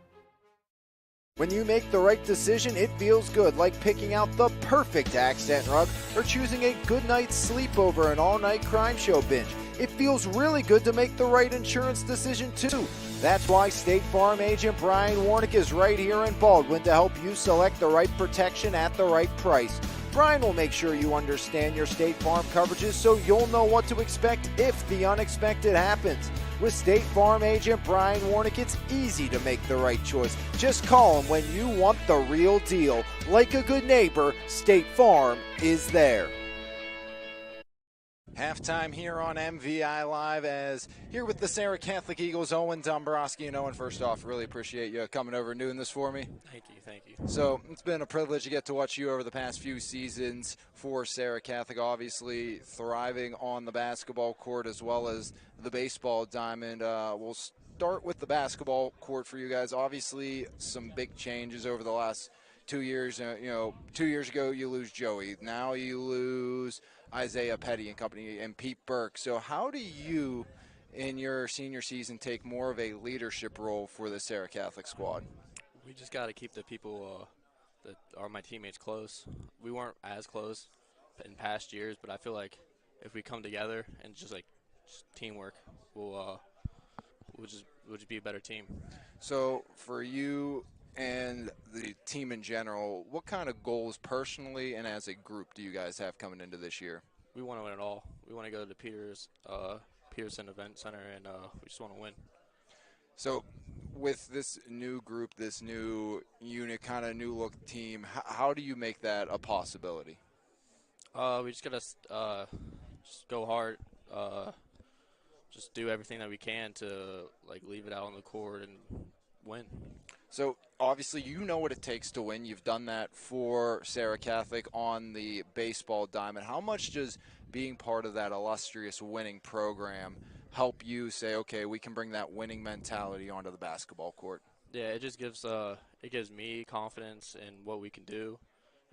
When you make the right decision, it feels good, like picking out the perfect accent rug or choosing a good night's sleep over an all-night crime show binge. It feels really good to make the right insurance decision, too. That's why State Farm agent Brian Warnick is right here in Baldwin to help you select the right protection at the right price. Brian will make sure you understand your State Farm coverages so you'll know what to expect if the unexpected happens. With State Farm agent Brian Warnick, it's easy to make the right choice. Just call him when you want the real deal. Like a good neighbor, State Farm is there. Halftime here on MVI Live, as here with the Serra Catholic Eagles, Owen Dombrowski. And Owen, first off, really appreciate you coming over and doing this for me. Thank you. So it's been a privilege to get to watch you over the past few seasons for Serra Catholic, obviously thriving on the basketball court as well as the baseball diamond. We'll start with the basketball court for you guys. Obviously, some big changes over the last 2 years. 2 years ago, you lose Joey. Now you lose Isaiah Petty and company and Pete Burke. So how do you, in your senior season, take more of a leadership role for the Serra Catholic squad? We just got to keep the people that are my teammates close. We weren't as close in past years, but I feel like if we come together and just teamwork, we'll just be a better team. So for you and the team in general, what kind of goals personally and as a group do you guys have coming into this year? We want to win it all. We want to go to the Pearson Event Center, and we just want to win. So with this new group, this new unit, kind of new look team, how do you make that a possibility? We just got to just go hard, just do everything that we can to leave it out on the court and win. So obviously you know what it takes to win. You've done that for Serra Catholic on the baseball diamond. How much does being part of that illustrious winning program help you say, okay, we can bring that winning mentality onto the basketball court? Yeah, it just gives me confidence in what we can do,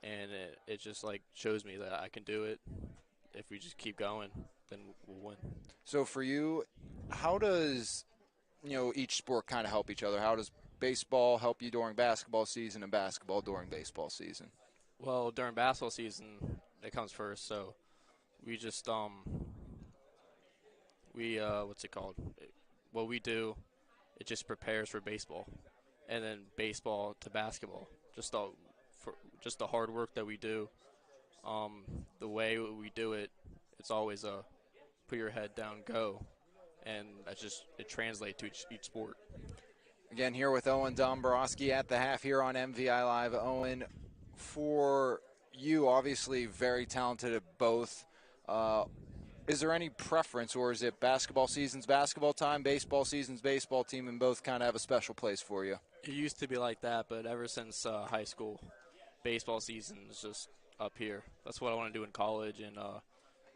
and it just shows me that I can do it. If we just keep going, then we'll win. So for you, how does each sport kind of help each other? How does baseball help you during basketball season and basketball during baseball season? Well, during basketball season, it comes first, so we just what's it called? What we do, it just prepares for baseball, and then baseball to basketball. Just the hard work that we do, the way we do it, it's always put your head down, go, and it translates to each sport. Again, here with Owen Dombrowski at the half here on MVI Live. Owen, for you, obviously very talented at both. Is there any preference, or is it basketball season's basketball time, baseball season's baseball team, and both kind of have a special place for you? It used to be like that, but ever since high school, baseball season is just up here. That's what I want to do in college, and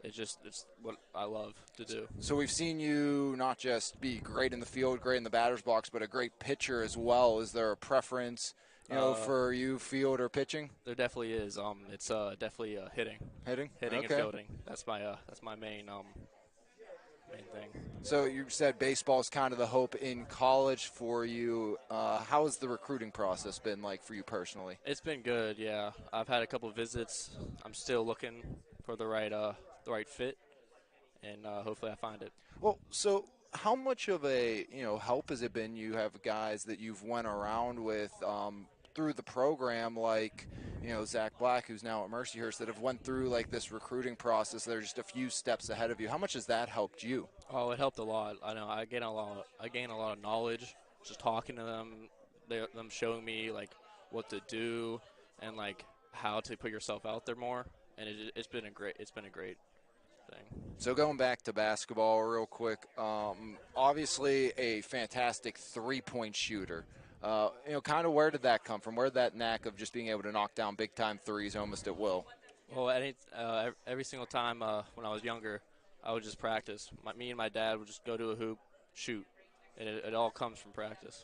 it's what I love to do. So we've seen you not just be great in the field, great in the batter's box, but a great pitcher as well. Is there a preference, for you, field or pitching? There definitely is. It's definitely hitting. Hitting Okay. and fielding. That's my main thing. So you said baseball is kind of the hope in college for you. How has the recruiting process been like for you personally? It's been good. Yeah, I've had a couple of visits. I'm still looking for the right fit, and hopefully I find it. Well, so how much of a help has it been? You have guys that you've went around with through the program, like Zach Black, who's now at Mercyhurst, that have went through like this recruiting process. They're just a few steps ahead of you. How much has that helped you? Oh, it helped a lot. I know I gain a lot. I gain a lot of knowledge just talking to them. Them showing me like what to do and like how to put yourself out there more. And it's been a great thing. So going back to basketball real quick, obviously a fantastic three-point shooter. Kind of where did that come from? Where did that knack of just being able to knock down big-time threes almost at will? Well, every single time when I was younger, I would just practice. Me and my dad would just go to a hoop, shoot, and it all comes from practice.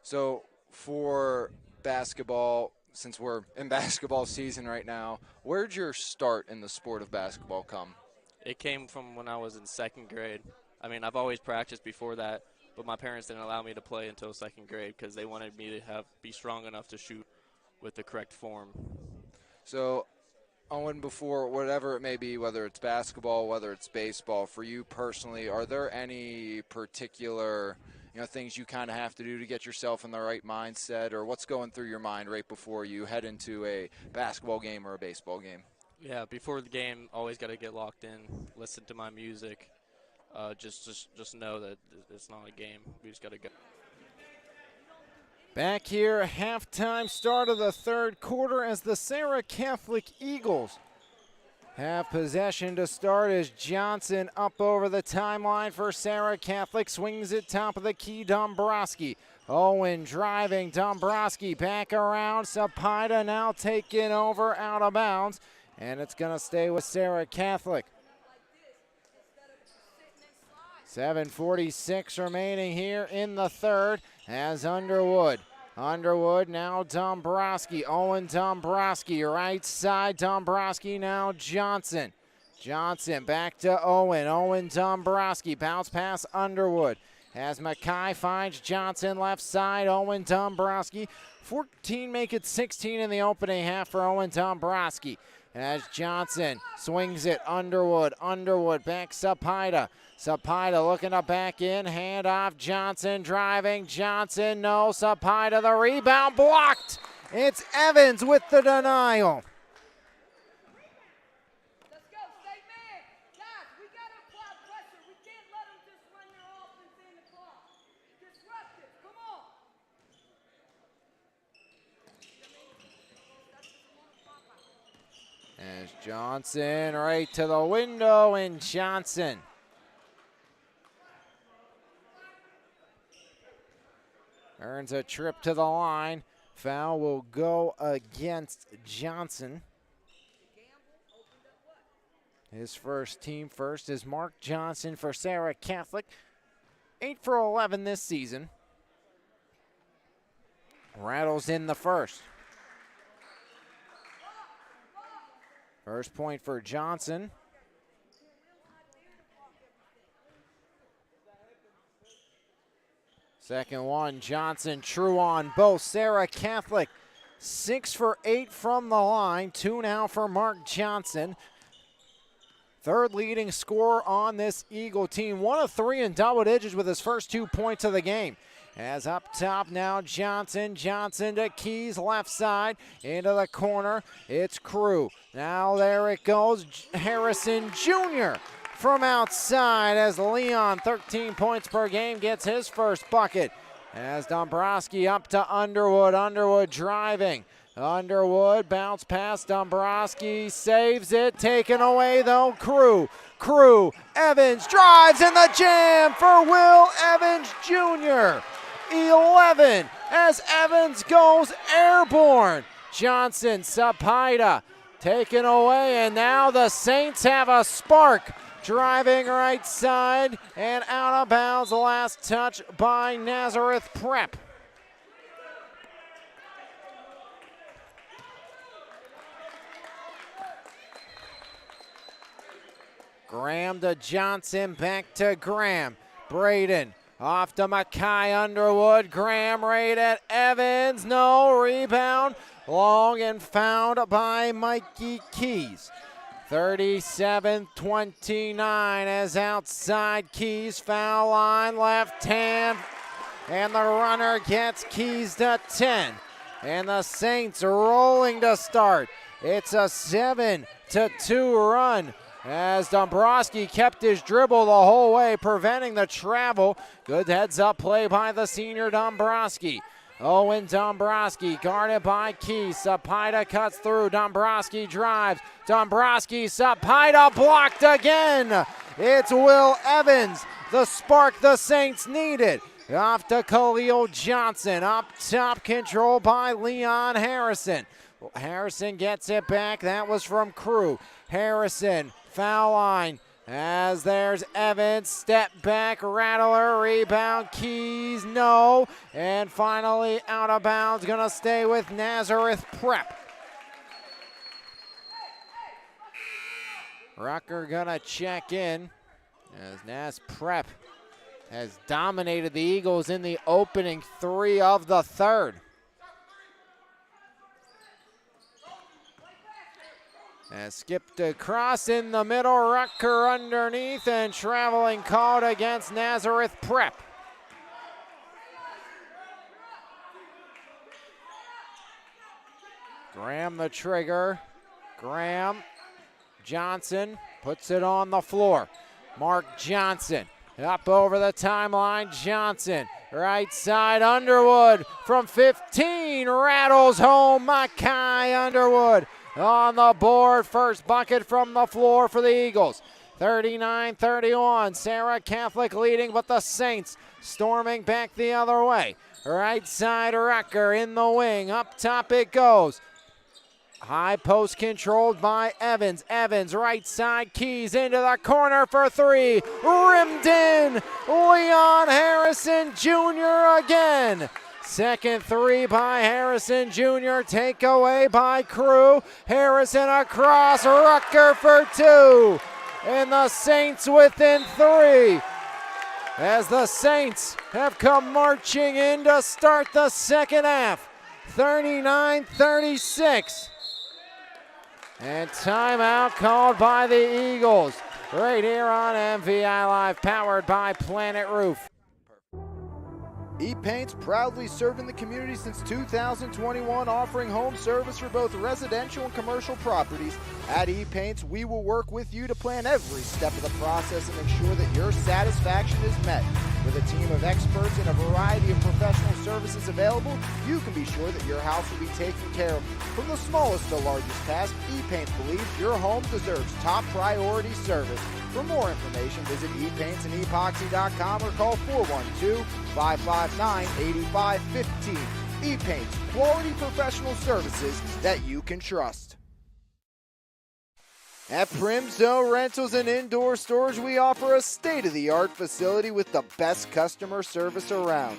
So for basketball, since we're in basketball season right now, where'd your start in the sport of basketball come? It came from when I was in second grade. I mean, I've always practiced before that, but my parents didn't allow me to play until second grade because they wanted me to be strong enough to shoot with the correct form. So, Owen, before whatever it may be, whether it's basketball, whether it's baseball, for you personally, are there any particular things you kind of have to do to get yourself in the right mindset, or what's going through your mind right before you head into a basketball game or a baseball game? Yeah, before the game, always got to get locked in, listen to my music, just know that it's not a game. We just got to go. Back here, halftime start of the third quarter as the Serra Catholic Eagles have possession to start as Johnson up over the timeline for Serra Catholic. Swings it top of the key, Dombrowski. Owen driving, Dombrowski back around. Sapida now taking over out of bounds. And it's going to stay with Serra Catholic. 7:46 remaining here in the third as Underwood now Dombrowski. Owen Dombrowski, right side. Dombrowski now Johnson. Johnson back to Owen. Owen Dombrowski. Bounce pass Underwood. As Mackay finds Johnson left side. Owen Dombrowski. 14 make it 16 in the opening half for Owen Dombrowski. As Johnson swings it, Underwood back Sapida. Sapida looking to back in, hand off, Johnson driving, Johnson, no, Sapida, the rebound blocked. It's Evans with the denial. Let's go, stay man. Guys, we got to apply pressure. We can't let them just run their offense in the clock. Disruptive, come on. As Johnson right to the window, and Johnson earns a trip to the line. Foul will go against Johnson. His first team first is Mark Johnson for Serra Catholic. 8 for 11 this season. Rattles in the first. First point for Johnson. Second one, Johnson, true on both. Serra Catholic, 6 for 8 from the line. 2 now for Mark Johnson. Third leading scorer on this Eagle team. 1 of 3 in double digits with his first 2 points of the game. As up top now, Johnson to Keys, left side, into the corner. It's Crew. Now there it goes, Harrison Jr. from outside as Leon, 13 points per game, gets his first bucket. As Dombrowski up to Underwood driving. Underwood, bounce pass, Dombrowski saves it, taken away though, Crew, Evans drives in the jam for Will Evans Jr. 11 as Evans goes airborne. Johnson, Sapida taken away, and now the Saints have a spark. Driving right side and out of bounds. Last touch by Nazareth Prep. Graham to Johnson, back to Graham. Braden off to Mackay, Underwood. Graham right at Evans. No, rebound. Long and found by Mikey Keys. 37-29 as outside Keys, foul line, left hand, and the runner gets Keys to 10. And the Saints rolling to start. It's a 7-2 run as Dombrowski kept his dribble the whole way, preventing the travel. Good heads-up play by the senior Dombrowski. Owen Dombrowski guarded by Keys. Sapida cuts through. Dombrowski drives. Dombrowski, Sapida blocked again. It's Will Evans, the spark the Saints needed. Off to Khalil Johnson. Up top, controlled by Leon Harrison. Harrison gets it back. That was from Crew. Harrison, foul line. As there's Evans, step back, Rattler, rebound, Keys, no. And finally out of bounds, gonna stay with Nazareth Prep. Rucker gonna check in as Naz Prep has dominated the Eagles in the opening 3 of the third. And skipped across in the middle, Rucker underneath, and traveling called against Nazareth Prep. Graham the trigger. Graham, Johnson puts it on the floor. Mark Johnson up over the timeline. Johnson, right side, Underwood from 15, rattles home. Mackay Underwood on the board. First bucket from the floor for the Eagles. 39-31, Serra Catholic leading, but the Saints storming back the other way. Right side, Rucker in the wing. Up top it goes. High post controlled by Evans. Evans, right side, Keys into the corner for 3. Rimmed in. Leon Harrison Jr. again. Second 3 by Harrison Jr. Takeaway by Crew. Harrison across. Rucker for 2. And the Saints within 3. As the Saints have come marching in to start the second half. 39-36. And timeout called by the Eagles. Right here on MVI Live, powered by Planet Roof. E-Paint's proudly serving the community since 2021, offering home service for both residential and commercial properties. At E-Paint's, we will work with you to plan every step of the process and ensure that your satisfaction is met. With a team of experts and a variety of professional services available, you can be sure that your house will be taken care of. From the smallest to largest task, E-Paints believes your home deserves top priority service. For more information, visit epaintsанdepoxy.com or call 412-559-8515. E-Paints, quality professional services that you can trust. At Primzo Rentals and Indoor Storage, we offer a state-of-the-art facility with the best customer service around.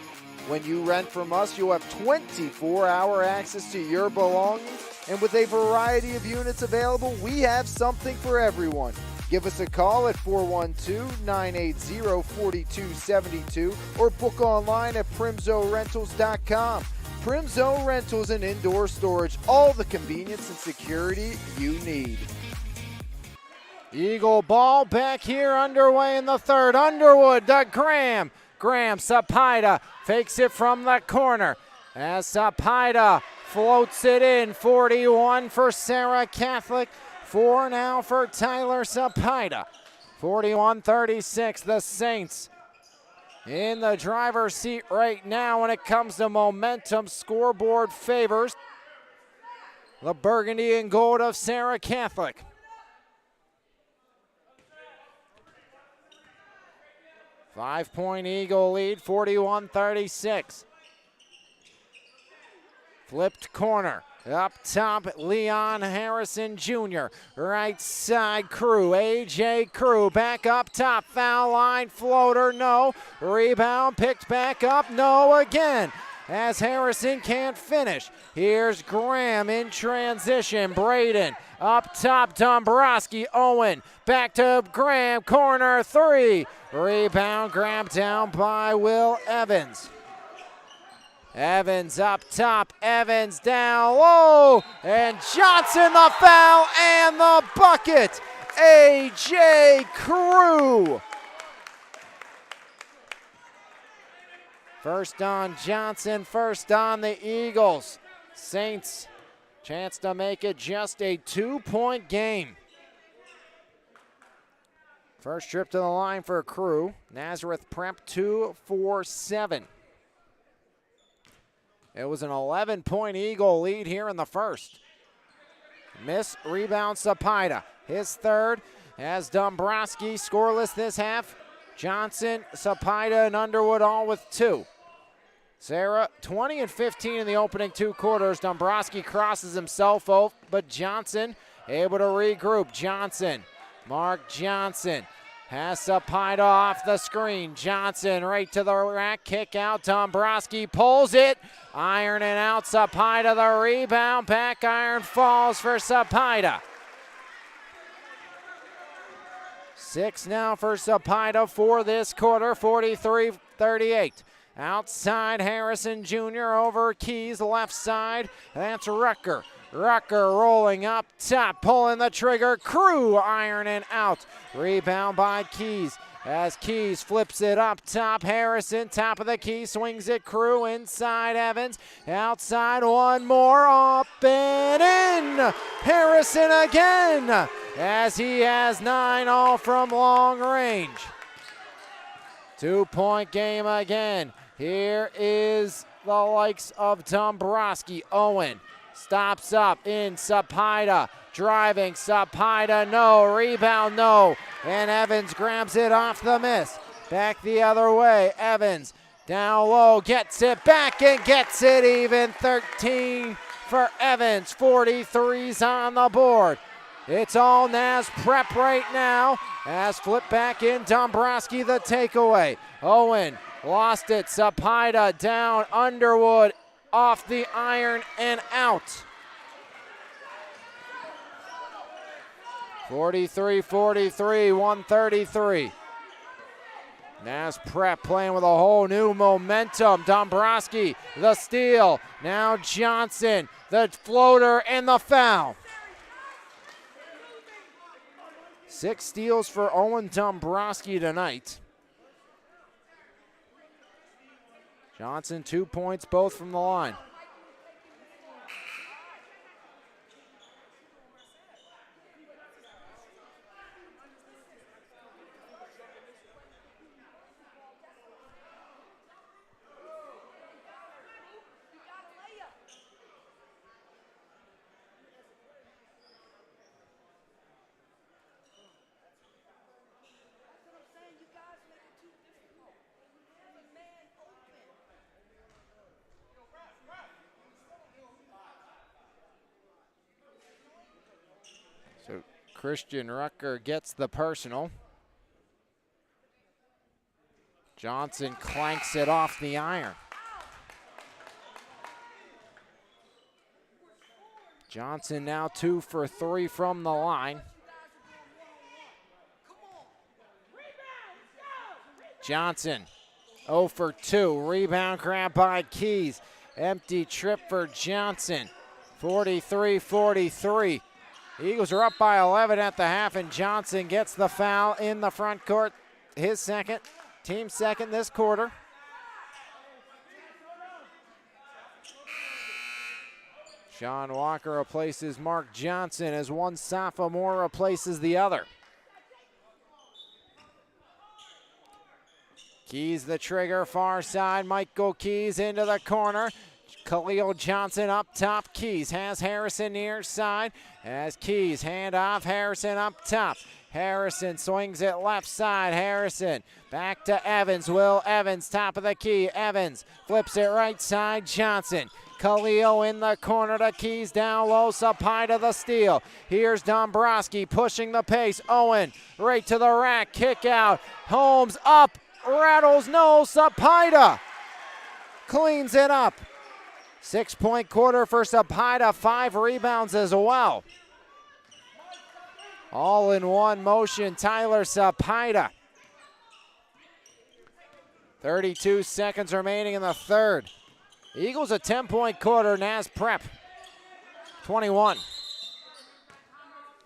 When you rent from us, you'll have 24-hour access to your belongings, and with a variety of units available, we have something for everyone. Give us a call at 412-980-4272 or book online at primzorentals.com. Primzo Rentals and Indoor Storage, all the convenience and security you need. Eagle ball back here underway in the third. Underwood to Graham. Graham, Sapida fakes it from the corner as Sapida floats it in. 41 for Serra Catholic. 4 now for Tyler Sapida. 41-36, the Saints in the driver's seat right now when it comes to momentum. Scoreboard favors the burgundy and gold of Serra Catholic. Five-point Eagle lead, 41-36. Flipped corner. Up top, Leon Harrison Jr. Right side, Crew. A.J. Crew back up top. Foul line, floater, no. Rebound picked back up, no again. As Harrison can't finish. Here's Graham in transition. Braden up top, Dombrowski. Owen back to Graham. Corner 3. Rebound grabbed down by Will Evans. Evans up top, Evans down low, and Johnson the foul and the bucket. A.J. Crew. First on Johnson, first on the Eagles. Saints, chance to make it just a 2-point game. First trip to the line for Crew. Nazareth Prep 2 for 7. It was an 11-point Eagle lead here in the first. Miss, rebound, Sapida. His third as Dombrowski scoreless this half. Johnson, Sapida, and Underwood all with 2. Serra 20 and 15 in the opening 2 quarters. Dombrowski crosses himself off, but Johnson able to regroup. Johnson, Mark Johnson has Sapida off the screen. Johnson right to the rack, kick out. Dombrowski pulls it. Iron and out. Sapida the rebound. Back iron falls for Sapida. 6 now for Sapida for this quarter. 43-38. Outside Harrison Jr. over Keys, left side. That's Rucker. Rucker rolling up top, pulling the trigger. Crew iron and out. Rebound by Keys. As Keys flips it up top, Harrison, top of the key, swings it, Crew, inside Evans, outside, one more, up and in! Harrison again, as he has 9 all from long range. 2-point game again. Here is the likes of Dombrowski. Owen stops up in Sapida. Driving, Sapida, no. Rebound, no. And Evans grabs it off the miss. Back the other way. Evans down low, gets it back and gets it even. 13 for Evans. 43's on the board. It's all Naz Prep right now. As flip back in, Dombrowski the takeaway. Owen lost it. Sapida down. Underwood off the iron and out. 43-43, 133. Naz Prep playing with a whole new momentum. Dombrowski, the steal. Now Johnson, the floater, and the foul. 6 steals for Owen Dombrowski tonight. Johnson, 2 points, both from the line. So Christian Rucker gets the personal. Johnson clanks it off the iron. Johnson now 2 for 3 from the line. Johnson 0 for 2. Rebound grab by Keys. Empty trip for Johnson. 43-43. Eagles are up by 11 at the half, and Johnson gets the foul in the front court. His second, team second this quarter. Sean Walker replaces Mark Johnson as one sophomore replaces the other. Keys the trigger, far side. Michael Keys into the corner. Khalil Johnson up top. Keys has Harrison near side. As Keys hand off, Harrison up top. Harrison swings it left side. Harrison back to Evans. Will Evans, top of the key. Evans flips it right side. Johnson. Khalil in the corner to Keys down low. Sapida the steal. Here's Dombrowski pushing the pace. Owen right to the rack. Kick out. Holmes up. Rattles no. Sapida cleans it up. 6-point quarter for Sapida, 5 rebounds as well. All in one motion, Tyler Sapida. 32 seconds remaining in the third. Eagles a 10-point quarter, Naz Prep 21.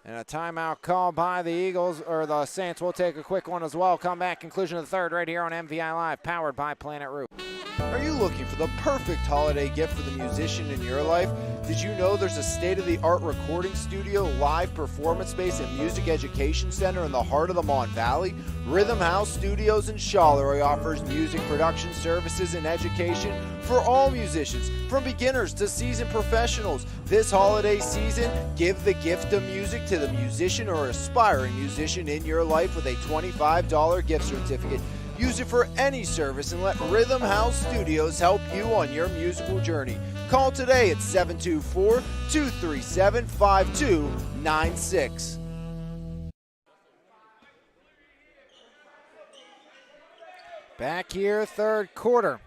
And a timeout call by the Eagles, or the Saints. We'll take a quick one as well. Come back, conclusion of the third right here on MVI Live, powered by Planet Roof. Are you looking for the perfect holiday gift for the musician in your life? Did you know there's a state-of-the-art recording studio, live performance space, and music education center in the heart of the Mon Valley? Rhythm House Studios in Charleroi offers music production services and education for all musicians, from beginners to seasoned professionals. This holiday season, give the gift of music to the musician or aspiring musician in your life with a $25 gift certificate. Use it for any service and let Rhythm House Studios help you on your musical journey. Call today at 724-237-5296. Back here, third quarter.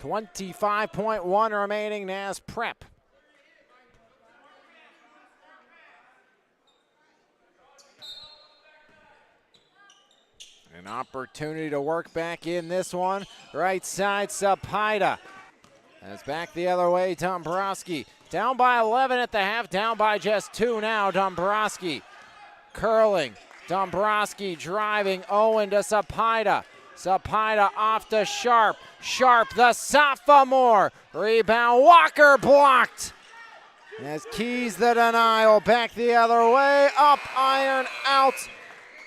25.1 remaining, Naz Prep. An opportunity to work back in this one. Right side, Sapida. That's back the other way, Dombrowski. Down by 11 at the half, down by just 2 now, Dombrowski. Curling, Dombrowski driving, Owen to Sapida. Sapida off to Sharp. Sharp, the sophomore. Rebound, Walker blocked. As Keys the denial, back the other way, up, iron, out.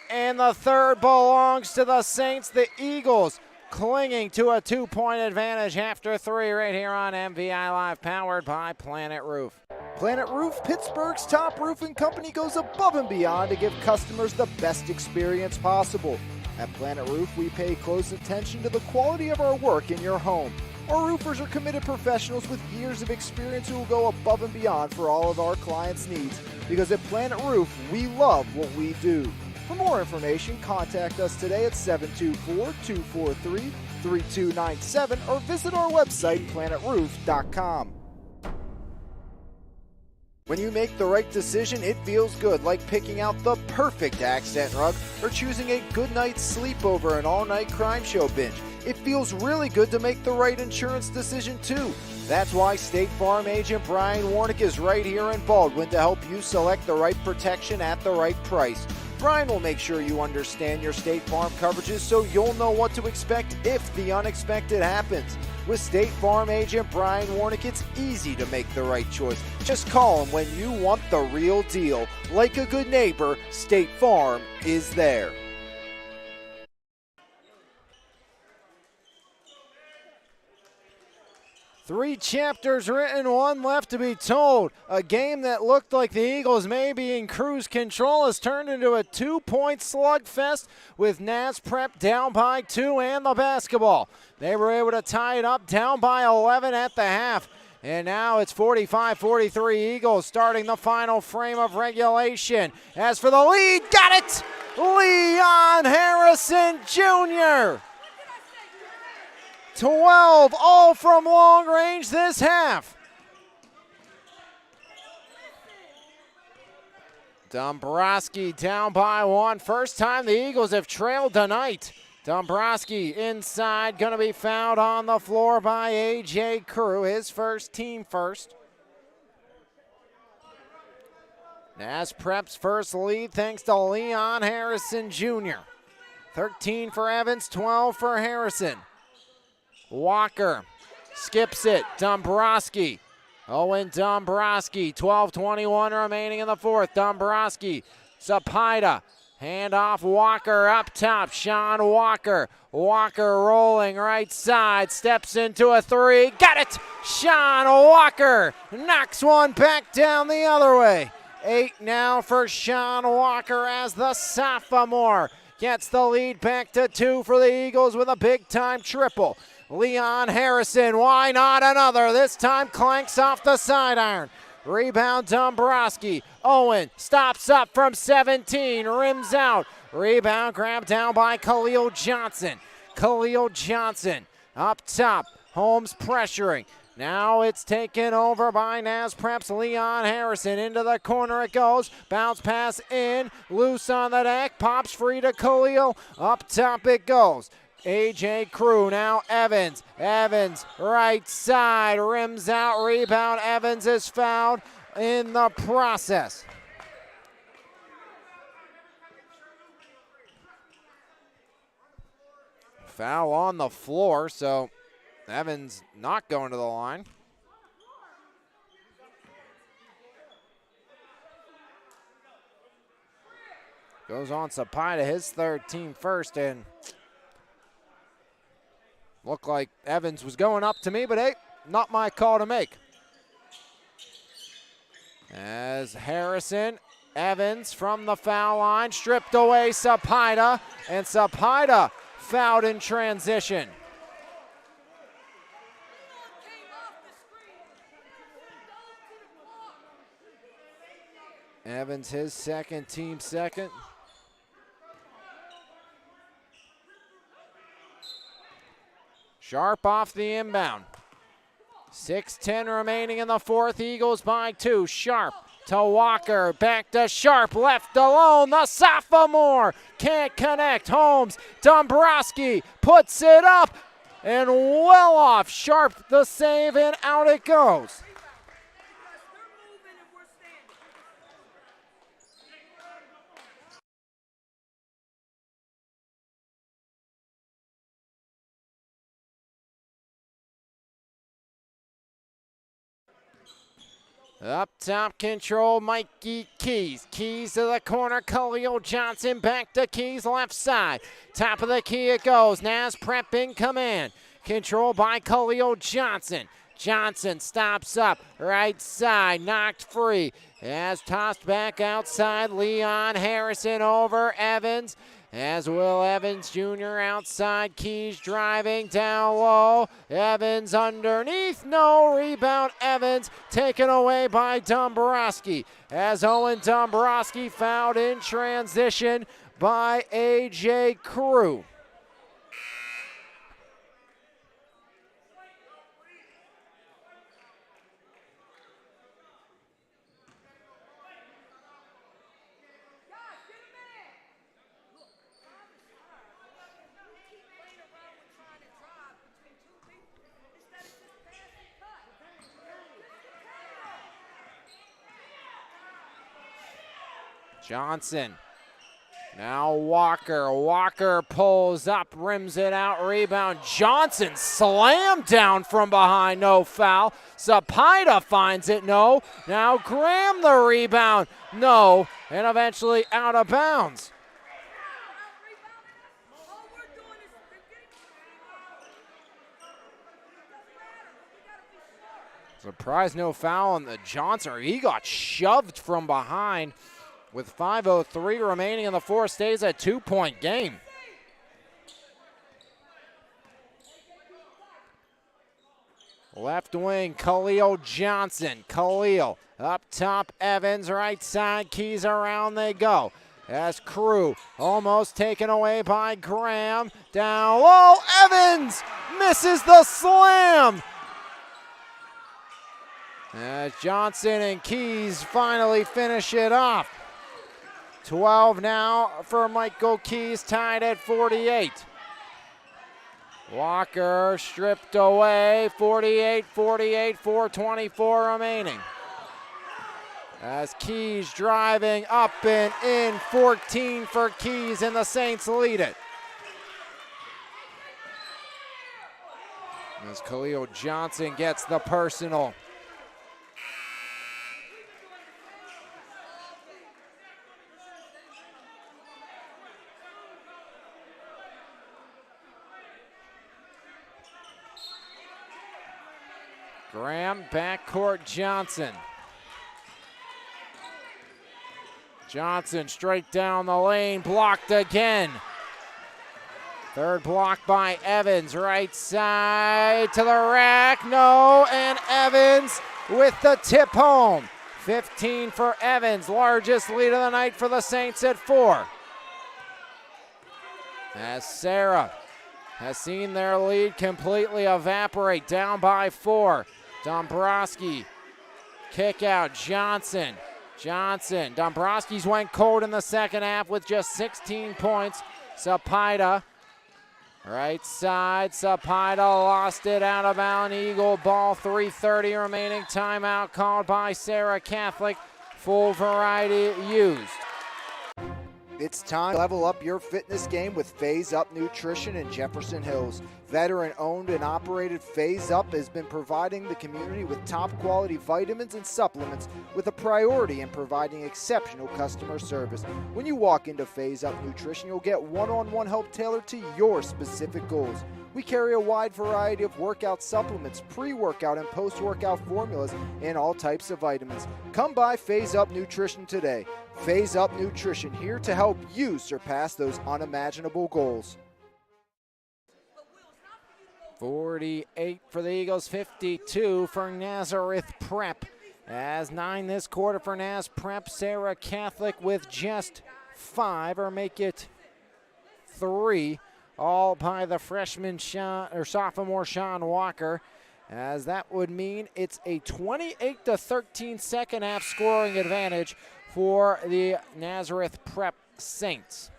And the third belongs to the Saints. The Eagles clinging to a 2-point advantage after 3 right here on MVI Live, powered by Planet Roof. Planet Roof, Pittsburgh's top roofing company, goes above and beyond to give customers the best experience possible. At Planet Roof, we pay close attention to the quality of our work in your home. Our roofers are committed professionals with years of experience who will go above and beyond for all of our clients' needs. Because at Planet Roof, we love what we do. For more information, contact us today at 724-243-3297 or visit our website, planetroof.com. When you make the right decision, it feels good, like picking out the perfect accent rug or choosing a good night's sleep over an all-night crime show binge. It feels really good to make the right insurance decision, too. That's why State Farm agent Brian Warnick is right here in Baldwin to help you select the right protection at the right price. Brian will make sure you understand your State Farm coverages so you'll know what to expect if the unexpected happens. With State Farm agent Brian Warnick, it's easy to make the right choice. Just call him when you want the real deal. Like a good neighbor, State Farm is there. Three chapters written, one left to be told. A game that looked like the Eagles may be in cruise control has turned into a 2-point slugfest with Naz Prep down by 2 and the basketball. They were able to tie it up down by 11 at the half. And now it's 45-43 Eagles starting the final frame of regulation. As for the lead, got it! Leon Harrison Jr. 12 all from long range this half. Dombrowski down by 1. First time the Eagles have trailed tonight. Dombrowski inside, going to be fouled on the floor by A.J. Crew, his first, team first. Naz Prep's first lead thanks to Leon Harrison Jr. 13 for Evans, 12 for Harrison. Walker skips it. Dombrowski. Owen Dombrowski. 12:21 remaining in the fourth. Dombrowski. Sapida. Handoff Walker up top. Sean Walker. Walker rolling right side. Steps into a three. Got it! Sean Walker knocks one back down the other way. 8 now for Sean Walker as the sophomore gets the lead back to 2 for the Eagles with a big-time triple. Leon Harrison, why not another? This time clanks off the side iron. Rebound Dombrowski. Owen stops up from 17, rims out. Rebound grabbed down by Khalil Johnson. Khalil Johnson up top. Holmes pressuring. Now it's taken over by Naz Prep's Leon Harrison. Into the corner it goes. Bounce pass in. Loose on the deck. Pops free to Khalil. Up top it goes. AJ Crew, now Evans. Evans, right side, rims out, rebound. Evans is fouled in the process. Foul on the floor, so Evans not going to the line. Goes on Sapita, his third, team first, and looked like Evans was going up to me, but hey, not my call to make. As Harrison, Evans from the foul line, stripped away Sapita, and Sapita fouled in transition. Evans, his second, team second. Sharp off the inbound. 6:10 remaining in the fourth. Eagles by 2. Sharp to Walker. Back to Sharp. Left alone. The sophomore can't connect. Holmes. Dombrowski puts it up and well off. Sharp the save, and out it goes. Up top control, Mikey Keys. Keys to the corner, Khalil Johnson back to Keys, left side. Top of the key it goes, Naz Prep in command. Control by Khalil Johnson. Johnson stops up, right side, knocked free. As tossed back outside, Leon Harrison over Evans. As Will Evans Jr. outside, Keys driving down low. Evans underneath, no rebound. Evans taken away by Dombrowski. As Owen Dombrowski fouled in transition by AJ Crew. Johnson, now Walker. Walker pulls up, rims it out, rebound. Johnson slammed down from behind, no foul. Sapita finds it, no. Now Graham the rebound, no. And eventually out of bounds. Surprise, no foul on the Johnson. He got shoved from behind. With 5:03 remaining in the fourth, stays a 2-point game. Left wing, Khalil Johnson. Khalil up top, Evans right side, Keys around they go. As Crew almost taken away by Graham. Down low, Evans misses the slam. As Johnson and Keys finally finish it off. 12 now for Michael Keys, tied at 48. Walker stripped away, 48-48, 4:24 remaining. As Keys driving up and in, 14 for Keys, and the Saints lead it. As Khalil Johnson gets the personal. Graham, backcourt Johnson. Johnson straight down the lane, blocked again. Third block by Evans, right side to the rack, no, and Evans with the tip home. 15 for Evans, largest lead of the night for the Saints at 4. As Serra has seen their lead completely evaporate, down by 4. Dombrowski, kick out, Johnson. Dombrowski's went cold in the second half with just 16 points. Sapita Right side, Sapida lost it out of bounds. Eagle ball, 3:30 remaining. Timeout called by Serra Catholic. Full variety used. It's time to level up your fitness game with Phase Up Nutrition in Jefferson Hills. Veteran-owned and operated Phase Up has been providing the community with top-quality vitamins and supplements with a priority in providing exceptional customer service. When you walk into Phase Up Nutrition, you'll get one-on-one help tailored to your specific goals. We carry a wide variety of workout supplements, pre-workout and post-workout formulas, and all types of vitamins. Come by Phase Up Nutrition today. Phase Up Nutrition, here to help you surpass those unimaginable goals. 48 for the Eagles, 52 for Nazareth Prep. As 9 this quarter for Naz Prep. Serra Catholic with just 5, or make it 3, all by the freshman sophomore Sean Walker. As that would mean it's a 28-13 second half scoring advantage for the Nazareth Prep Saints.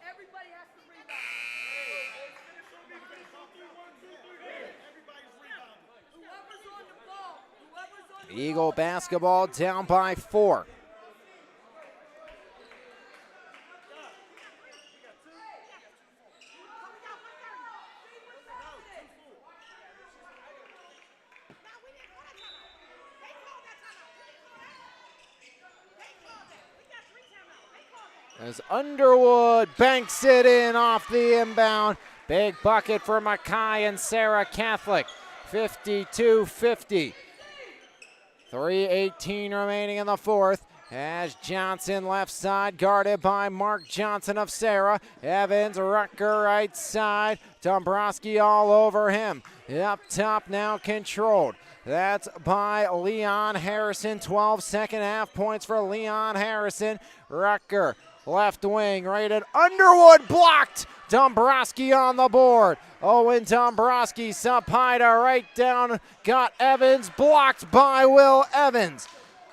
Everybody has to rebound. Whoever's on the ball, whoever's on the Eagle basketball down by 4. As Underwood banks it in off the inbound. Big bucket for Mackay and Serra Catholic. 52-50. 3:18 remaining in the fourth. As Johnson left side, guarded by Mark Johnson of Serra. Evans, Rucker right side. Dombrowski all over him. Up top now controlled. That's by Leon Harrison. 12 second half points for Leon Harrison. Rucker, left wing, rated Underwood, blocked. Dombrowski on the board. Owen Dombrowski, Sapida right down, got Evans, blocked by Will Evans.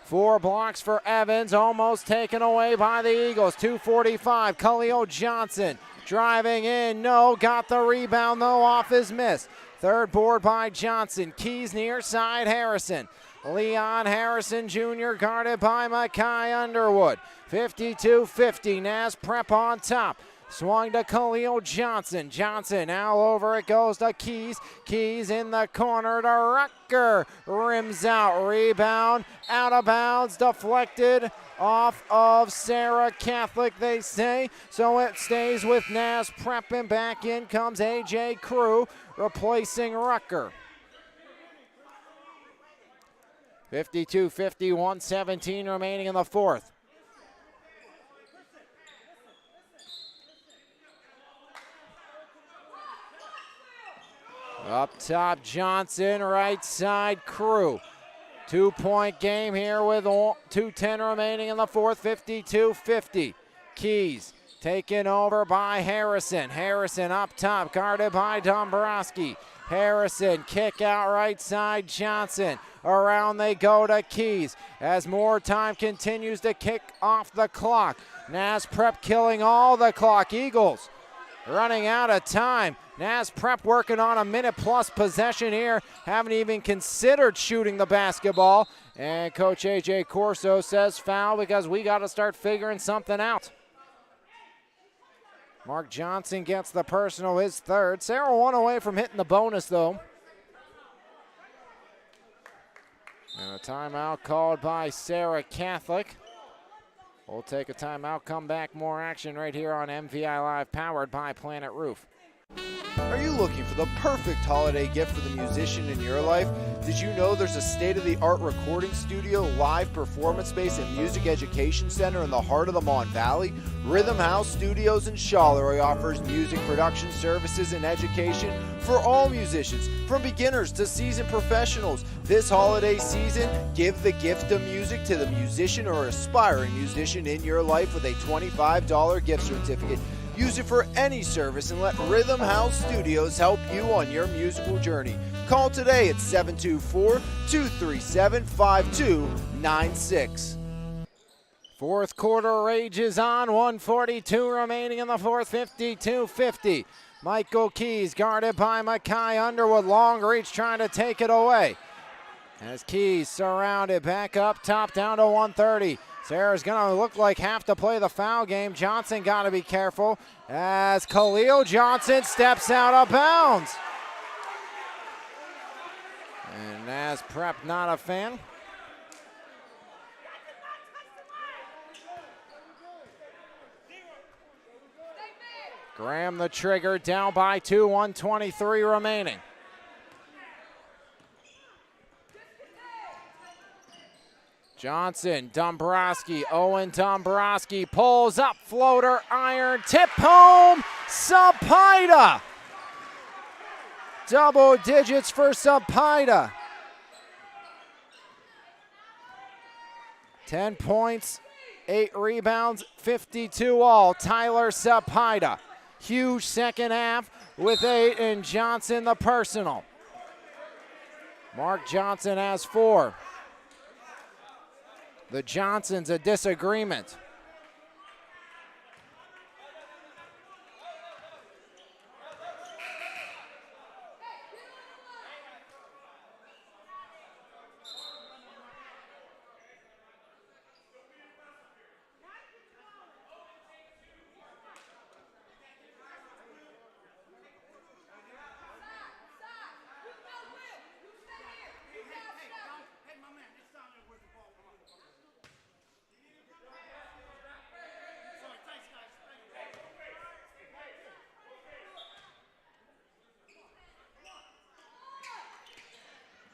4 blocks for Evans, almost taken away by the Eagles. 2:45, Khalil Johnson driving in, no, got the rebound though off his miss. Third board by Johnson, Keys near side, Harrison. Leon Harrison Jr. guarded by Mackay Underwood. 52-50, Naz Prep on top. Swung to Khalil Johnson. Johnson now over it goes to Keys. Keys in the corner to Rucker. Rims out, rebound, out of bounds, deflected off of Serra Catholic, they say. So it stays with Naz Prep, and back in comes A.J. Crew replacing Rucker. 52-50, 1:17 remaining in the fourth. Up top, Johnson, right side, Crew. 2-point game here with 2:10 remaining in the fourth, 52-50. Keys taken over by Harrison. Harrison up top, guarded by Dombrowski. Harrison, kick out right side, Johnson. Around they go to Keys as more time continues to kick off the clock. Naz Prep killing all the clock. Eagles running out of time. Naz Prep working on a minute-plus possession here. Haven't even considered shooting the basketball. And Coach A.J. Corso says foul because we got to start figuring something out. Mark Johnson gets the personal, his third. Serra 1 away from hitting the bonus, though. And a timeout called by Serra Catholic. We'll take a timeout, come back, more action right here on MVI Live, powered by Planet Roof. Are you looking for the perfect holiday gift for the musician in your life? Did you know there's a state-of-the-art recording studio, live performance space, and music education center in the heart of the Mon Valley? Rhythm House Studios in Charleroi offers music production services and education for all musicians, from beginners to seasoned professionals. This holiday season, give the gift of music to the musician or aspiring musician in your life with a $25 gift certificate. Use it for any service and let Rhythm House Studios help you on your musical journey. Call today at 724-237-5296. Fourth quarter rages on, 1:42 remaining in the fourth, 52-50. Michael Keys guarded by Makai Underwood. Long reach trying to take it away. As Keys surrounded back up top down to 130. Serra's going to look like have to play the foul game. Johnson got to be careful as Khalil Johnson steps out of bounds. And as Prep not a fan. Graham the trigger, down by 2, 1:23 remaining. Johnson, Dombrowski, Owen Dombrowski pulls up, floater, iron, tip home, Sapida. Double digits for Sapida. 10 points, 8 rebounds, 52 all. Tyler Sapida. Huge second half with 8, and Johnson the personal. Mark Johnson has 4. The Johnsons a disagreement.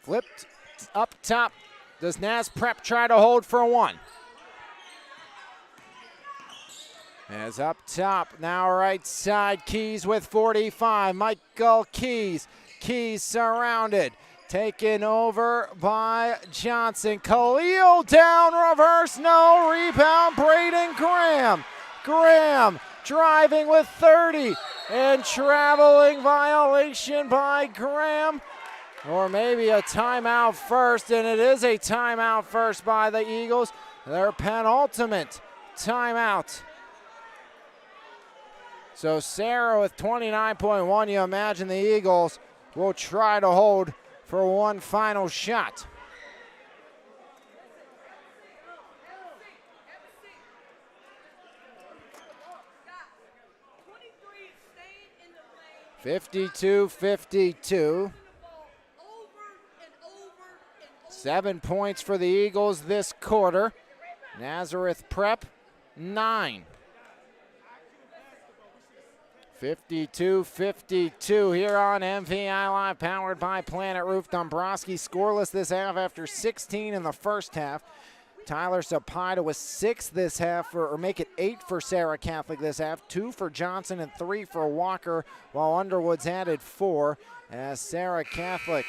Flipped up top. Does Naz Prep try to hold for 1? As up top, now right side, Keys with 45. Michael Keys. Keys surrounded. Taken over by Johnson. Khalil down, reverse, no. Rebound, Braden Graham. Graham driving with 30. And traveling violation by Graham. Or maybe a timeout first, and it is a timeout first by the Eagles. Their penultimate timeout. So Serra with 29.1, you imagine the Eagles will try to hold for one final shot. (52-52). 7 points for the Eagles this quarter. Nazareth Prep, 9. 52-52 here on MVI Live, powered by Planet Roof. Dombrowski scoreless this half after 16 in the first half. Tyler Sapida was 6 this half, or make it 8 for Serra Catholic this half, 2 for Johnson and 3 for Walker, while Underwood's added 4 as Serra Catholic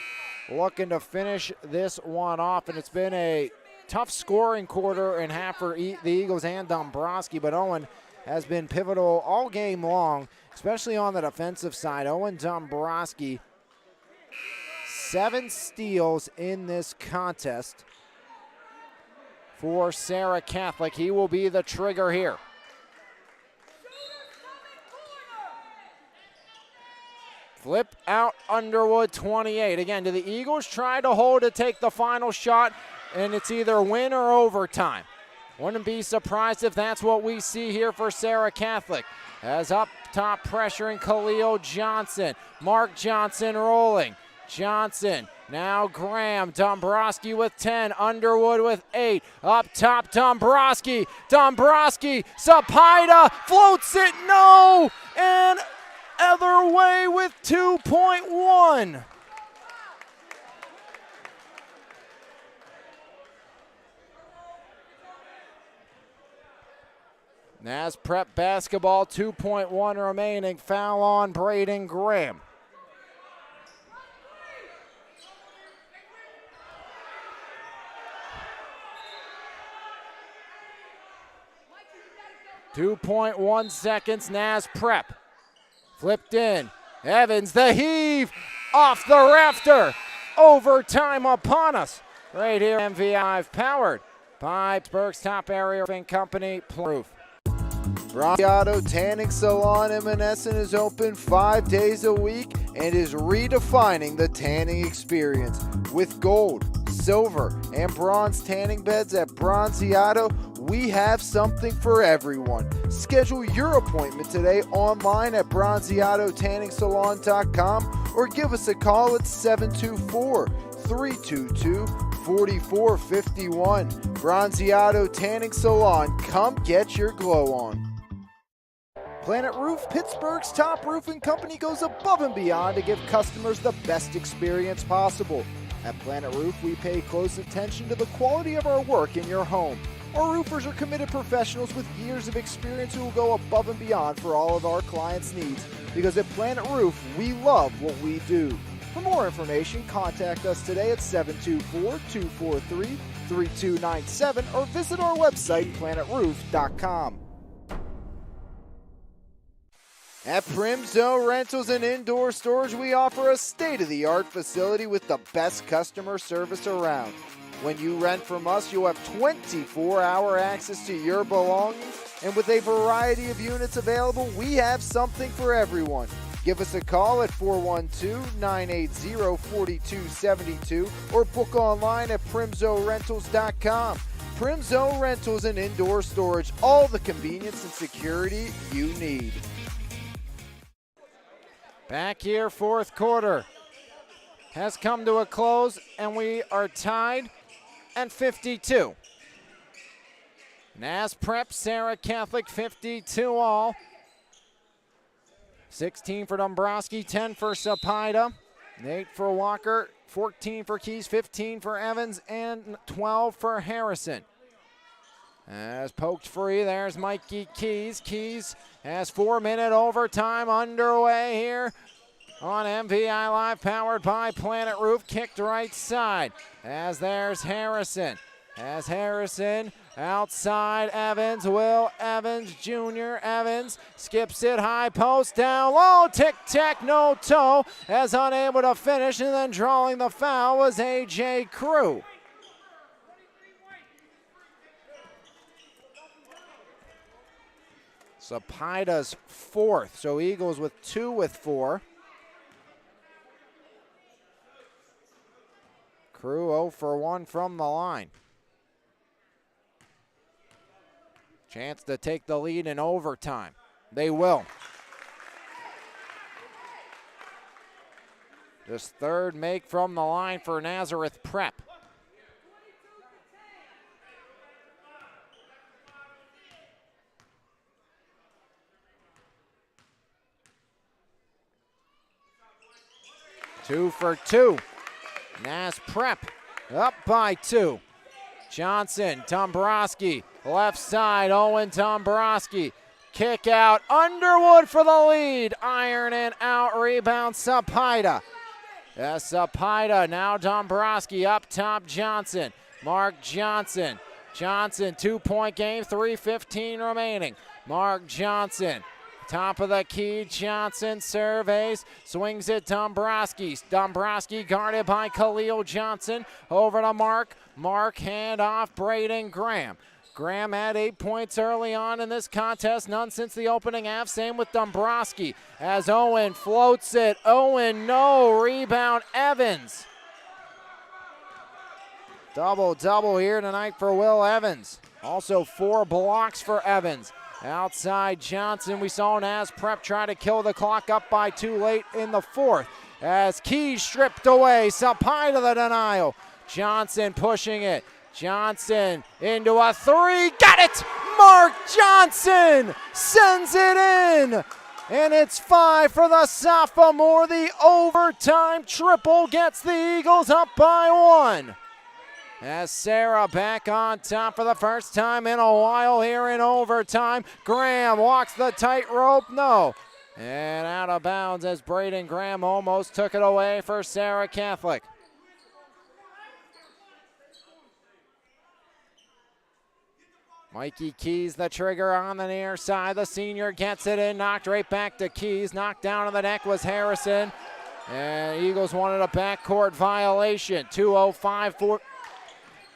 looking to finish this one off. And it's been a tough scoring quarter and half for the Eagles and Dombrowski, but Owen has been pivotal all game long, especially on the defensive side. Owen Dombrowski, 7 steals in this contest for Serra Catholic. He will be the trigger here. Flip out Underwood, 28. Again, do the Eagles try to hold to take the final shot, and it's either win or overtime? Wouldn't be surprised if that's what we see here for Serra Catholic. As up top pressuring Khalil Johnson. Mark Johnson rolling. Johnson, now Graham. Dombrowski with 10. Underwood with 8. Up top, Dombrowski. Dombrowski, Sapida floats it, no! And other way with 2.1. Naz Prep basketball, 2.1 remaining. Foul on Braden Graham. 2.1 seconds, Naz prep. Flipped in. Evans, the heave, off the rafter. Overtime upon us. Right here, MVI powered by Pittsburgh's top area roofing company, Roof. Bronziato Tanning Salon in Menneson is open 5 days a week and is redefining the tanning experience. With gold, silver, and bronze tanning beds at Bronziato, we have something for everyone. Schedule your appointment today online at bronziatotanningsalon.com or give us a call at 724-322-4451. Bronziato Tanning Salon, come get your glow on. Planet Roof, Pittsburgh's top roofing company, goes above and beyond to give customers the best experience possible. At Planet Roof, we pay close attention to the quality of our work in your home. Our roofers are committed professionals with years of experience who will go above and beyond for all of our clients' needs. Because at Planet Roof, we love what we do. For more information, contact us today at 724-243-3297 or visit our website, planetroof.com. At Primzo Rentals and Indoor Storage, we offer a state-of-the-art facility with the best customer service around. When you rent from us, you'll have 24-hour access to your belongings, and with a variety of units available, we have something for everyone. Give us a call at 412-980-4272 or book online at primzorentals.com. Primzo Rentals and Indoor Storage, all the convenience and security you need. Back here, fourth quarter has come to a close, and we are tied at 52. Naz Prep, Serra Catholic, 52 all. 16 for Dombrowski, 10 for Sapida, 8 for Walker, 14 for Keys, 15 for Evans, and 12 for Harrison. As poked free, there's Mikey Keys. Keys has 4-minute overtime underway here on MVI Live, powered by Planet Roof. Kicked right side, as there's Harrison. As Harrison outside, Evans, Will Evans Jr. Evans skips it high post, down low, tic-tac, no toe, as unable to finish, and then drawing the foul was A.J. Crew. Sapida's fourth, so Eagles with 2 with 4. Crew 0 for 1 from the line. Chance to take the lead in overtime. They will. Just third make from the line for Nazareth Prep. Two for 2. Naz Prep up by 2. Johnson, Dombrowski, left side, Owen Dombrowski. Kick out, Underwood for the lead. Iron and out, rebound Sapida. Yes, Sapida, now Dombrowski, up top Johnson. Mark Johnson. Johnson, 2-point game, 3:15 remaining. Mark Johnson. Top of the key, Johnson surveys, swings it Dombrowski. Dombrowski guarded by Khalil Johnson. Over to Mark. Mark hand off Braden Graham. Graham had 8 points early on in this contest, none since the opening half. Same with Dombrowski as Owen floats it. Owen, no, rebound Evans. Double-double here tonight for Will Evans. Also 4 blocks for Evans. Outside Johnson, we saw Naz Prep try to kill the clock, up by 2 late in the fourth. As Keys stripped away, Sapida the denial. Johnson pushing it. Johnson into a 3, got it! Mark Johnson sends it in! And it's 5 for the sophomore. The overtime triple gets the Eagles up by 1. As Serra back on top for the first time in a while here in overtime. Graham walks the tightrope, no. And out of bounds as Braden Graham almost took it away for Serra Catholic. Mikey Keys, the trigger on the near side. The senior gets it in, knocked right back to Keys. Knocked down on the neck was Harrison. And Eagles wanted a backcourt violation. 2:05 for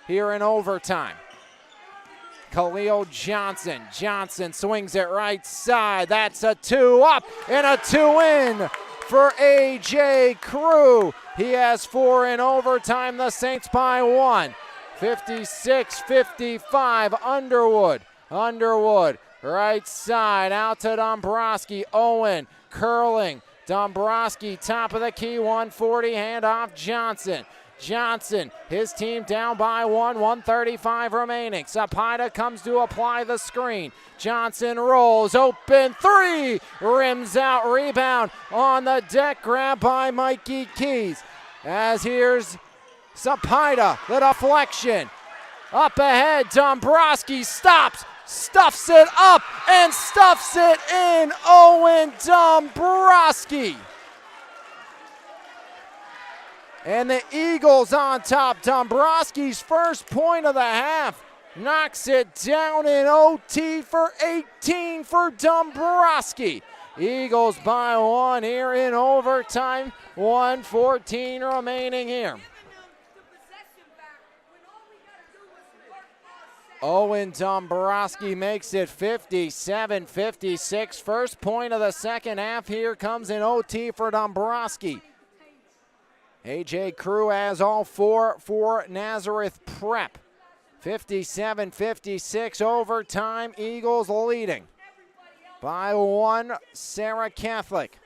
here in overtime. Khalil Johnson. Johnson swings it right side. That's a 2 up and a 2 in for A.J. Crew. He has 4 in overtime. The Saints by 1. 56-55, Underwood. Underwood, right side, out to Dombrowski. Owen, curling. Dombrowski, top of the key, 140, handoff Johnson. Johnson, his team down by 1, 1:35 remaining. Sapida comes to apply the screen. Johnson rolls, open 3, rims out, rebound on the deck, grab by Mikey Keys. As here's Sapida, the deflection. Up ahead, Dombrowski stops, stuffs it up, and stuffs it in. Owen Dombrowski. And the Eagles on top. Dombrowski's first point of the half. Knocks it down in OT for 18 for Dombrowski. Eagles by 1 here in overtime. 1:14 remaining here. Owen Dombrowski makes it 57-56. First point of the second half here comes in OT for Dombrowski. A.J. Crew has all 4 for Nazareth Prep. 57-56 overtime. Eagles leading by 1. Serra Catholic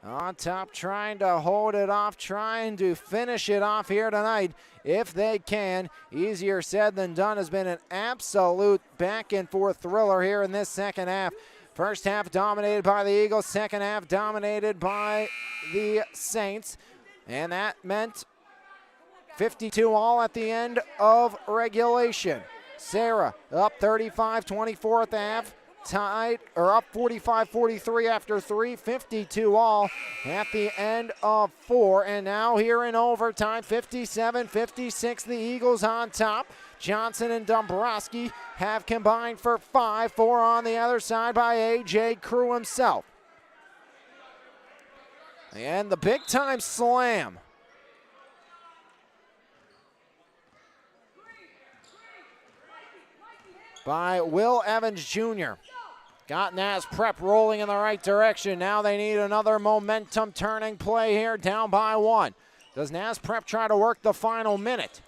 on top, trying to hold it off, trying to finish it off here tonight if they can. Easier said than done. Has been an absolute back and forth thriller here in this second half. First half dominated by the Eagles, second half dominated by the Saints, and that meant 52 all at the end of regulation. Serra up 35-24 at the half. Tied, or up 45-43 after 3, 52 all at the end of 4. And now here in overtime, 57-56, the Eagles on top. Johnson and Dombrowski have combined for 5, 4 on the other side by A.J. Crew himself. And the big time slam. By Will Evans Jr. Got Naz Prep rolling in the right direction. Now they need another momentum turning play here, down by 1. Does Naz Prep try to work the final minute?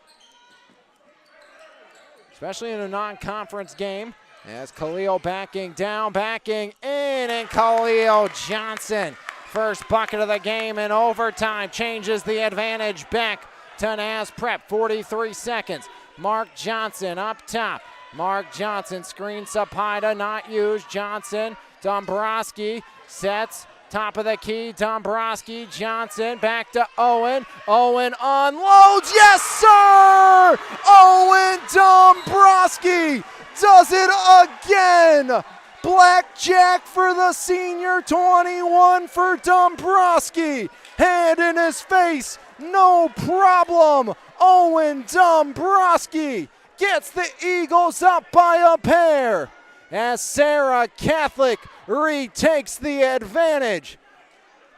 Especially in a non-conference game. As Khalil backing down, backing in, and Khalil Johnson, first bucket of the game in overtime, changes the advantage back to Naz Prep. 43 seconds. Mark Johnson up top. Mark Johnson screens Sapida, not used. Johnson, Dombrowski sets, top of the key. Dombrowski, Johnson, back to Owen. Owen unloads, yes sir! Owen Dombrowski does it again! Blackjack for the senior, 21 for Dombrowski. Hand in his face, no problem. Owen Dombrowski gets the Eagles up by a pair as Serra Catholic retakes the advantage.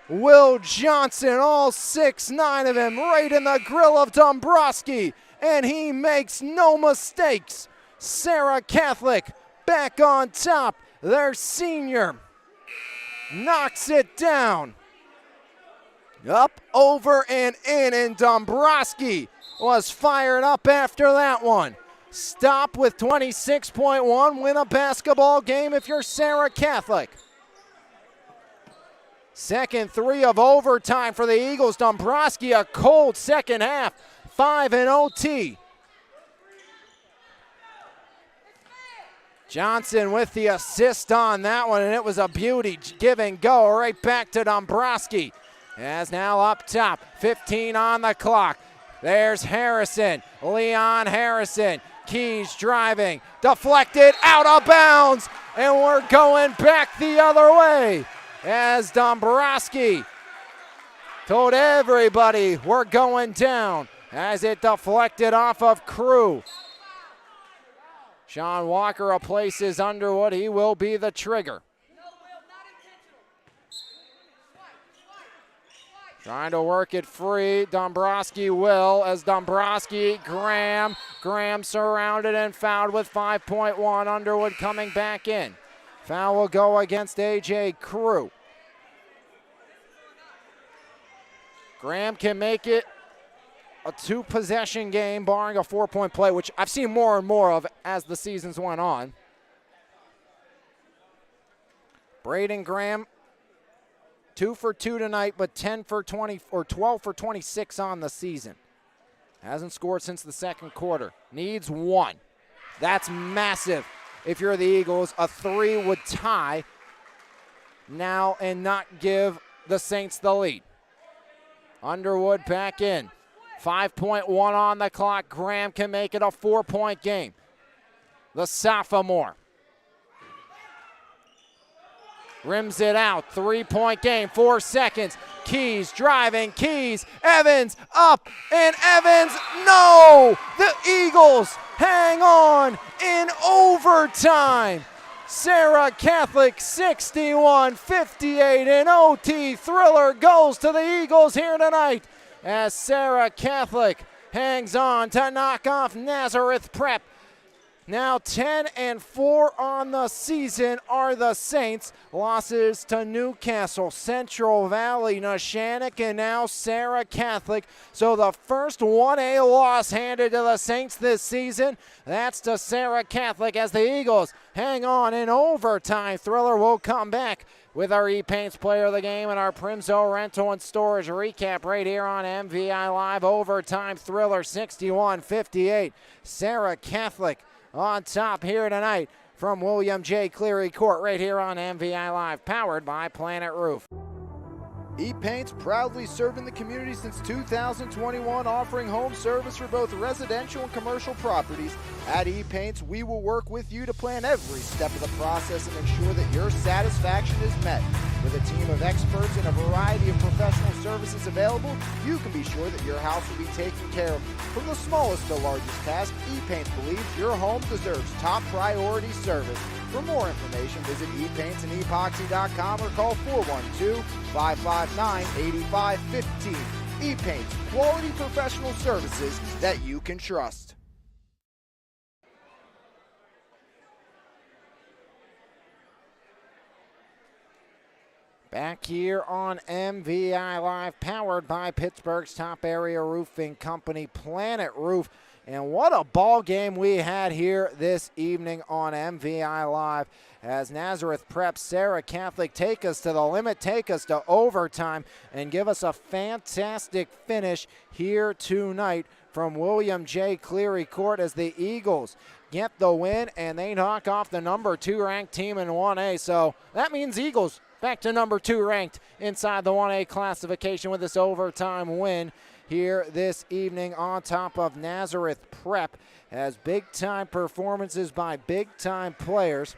Will Johnson, all 6'9" of him, right in the grill of Dombrowski, and he makes no mistakes. Serra Catholic back on top. Their senior knocks it down. Up, over, and in, and Dombrowski was fired up after that one. Stop with 26.1, win a basketball game if you're Serra Catholic. Second 3 of overtime for the Eagles. Dombrowski, a cold second half, 5 in OT. Johnson with the assist on that one, and it was a beauty. Give and go right back to Dombrowski. As now up top, 15 on the clock. There's Harrison, Leon Harrison. Keys driving, deflected, out of bounds, and we're going back the other way as Dombrowski told everybody we're going down as it deflected off of Crew. Sean Walker replaces Underwood. He will be the trigger. No, Will, not intentional. Swipe. Trying to work it free. Dombrowski will as Dombrowski, Graham. Graham surrounded and fouled with 5.1. Underwood coming back in. Foul will go against A.J. Crew. Graham can make it a 2-possession game, barring a 4-point play, which I've seen more and more of as the seasons went on. Braden Graham, 2 for 2 tonight, but 10 for 20 or 12 for 26 on the season. Hasn't scored since the second quarter. Needs 1. That's massive. If you're the Eagles, a 3 would tie now and not give the Saints the lead. Underwood back in. 5.1 on the clock. Graham can make it a 4-point game. The sophomore rims it out. 3-point game, 4 seconds. Keys driving, Keys, Evans up, and Evans, no! The Eagles hang on in overtime. Serra Catholic 61-58, an OT thriller goes to the Eagles here tonight as Serra Catholic hangs on to knock off Nazareth Prep. Now 10-4 on the season are the Saints. Losses to Newcastle, Central Valley, Neshannock, and now Serra Catholic. So the first 1A loss handed to the Saints this season, that's to Serra Catholic as the Eagles hang on in overtime. Thriller will come back with our E-Paints player of the game and our Primzo Rental and Storage recap right here on MVI Live. Overtime thriller 61-58. Serra Catholic on top here tonight from William J. Cleary Court right here on MVI Live, powered by Planet Roof. E-Paints proudly serving the community since 2021, offering home service for both residential and commercial properties. At E-Paints, we will work with you to plan every step of the process and ensure that your satisfaction is met. With a team of experts and a variety of professional services available, you can be sure that your house will be taken care of. From the smallest to largest task, E-Paints believes your home deserves top priority service. For more information, visit epaintssandepoxy.com or call 412-559-8515. E-Paints, quality professional services that you can trust. Back here on MVI Live, powered by Pittsburgh's top area roofing company, Planet Roof. And what a ball game we had here this evening on MVI Live as Nazareth Prep, Serra Catholic take us to the limit, take us to overtime, and give us a fantastic finish here tonight from William J. Cleary Court as the Eagles get the win and they knock off the number 2 ranked team in 1A. So that means Eagles back to number 2 ranked inside the 1A classification with this overtime win here this evening on top of Nazareth Prep as big-time performances by big-time players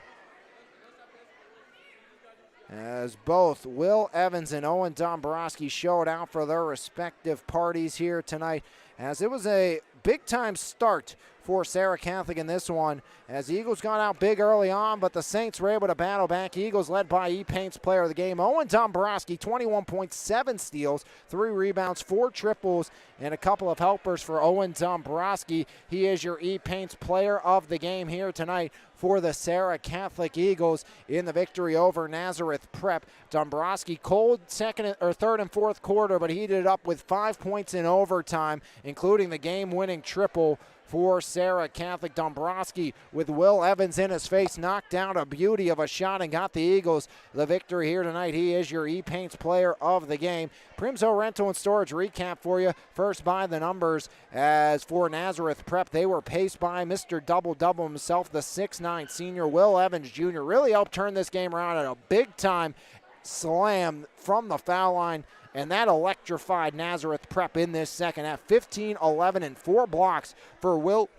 as both Will Evans and Owen Dombrowski showed out for their respective parties here tonight as it was a big-time start for Serra Catholic in this one as the Eagles got out big early on, but the Saints were able to battle back. Eagles led by E-Paints player of the game, Owen Dombrowski, 21.7 steals, 3 rebounds, 4 triples, and a couple of helpers for Owen Dombrowski. He is your E-Paints player of the game here tonight for the Serra Catholic Eagles in the victory over Nazareth Prep. Dombrowski cold third and fourth quarter, but he did it up with 5 points in overtime, including the game-winning triple for Serra Catholic. Dombrowski with Will Evans in his face knocked down a beauty of a shot and got the Eagles the victory here tonight. He is your E-Paints player of the game. Primzo Rental and Storage recap for you. First by the numbers as for Nazareth Prep, they were paced by Mr. Double-Double himself, the 6'9 senior Will Evans Jr. Really helped turn this game around at a big-time slam from the foul line, and that electrified Nazareth Prep in this second half. 15, 11, and 4 blocks for Will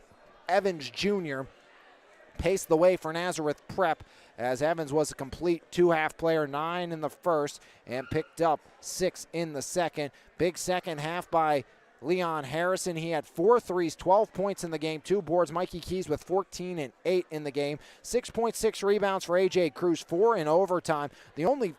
Evans Jr. paced the way for Nazareth Prep as Evans was a complete 2-half player, 9 in the first, and picked up 6 in the second. Big second half by Leon Harrison. He had 4 threes, 12 points in the game, 2 boards. Mikey Keys with 14 and 8 in the game. 6.6 rebounds for A.J. Cruz, 4 in overtime. The only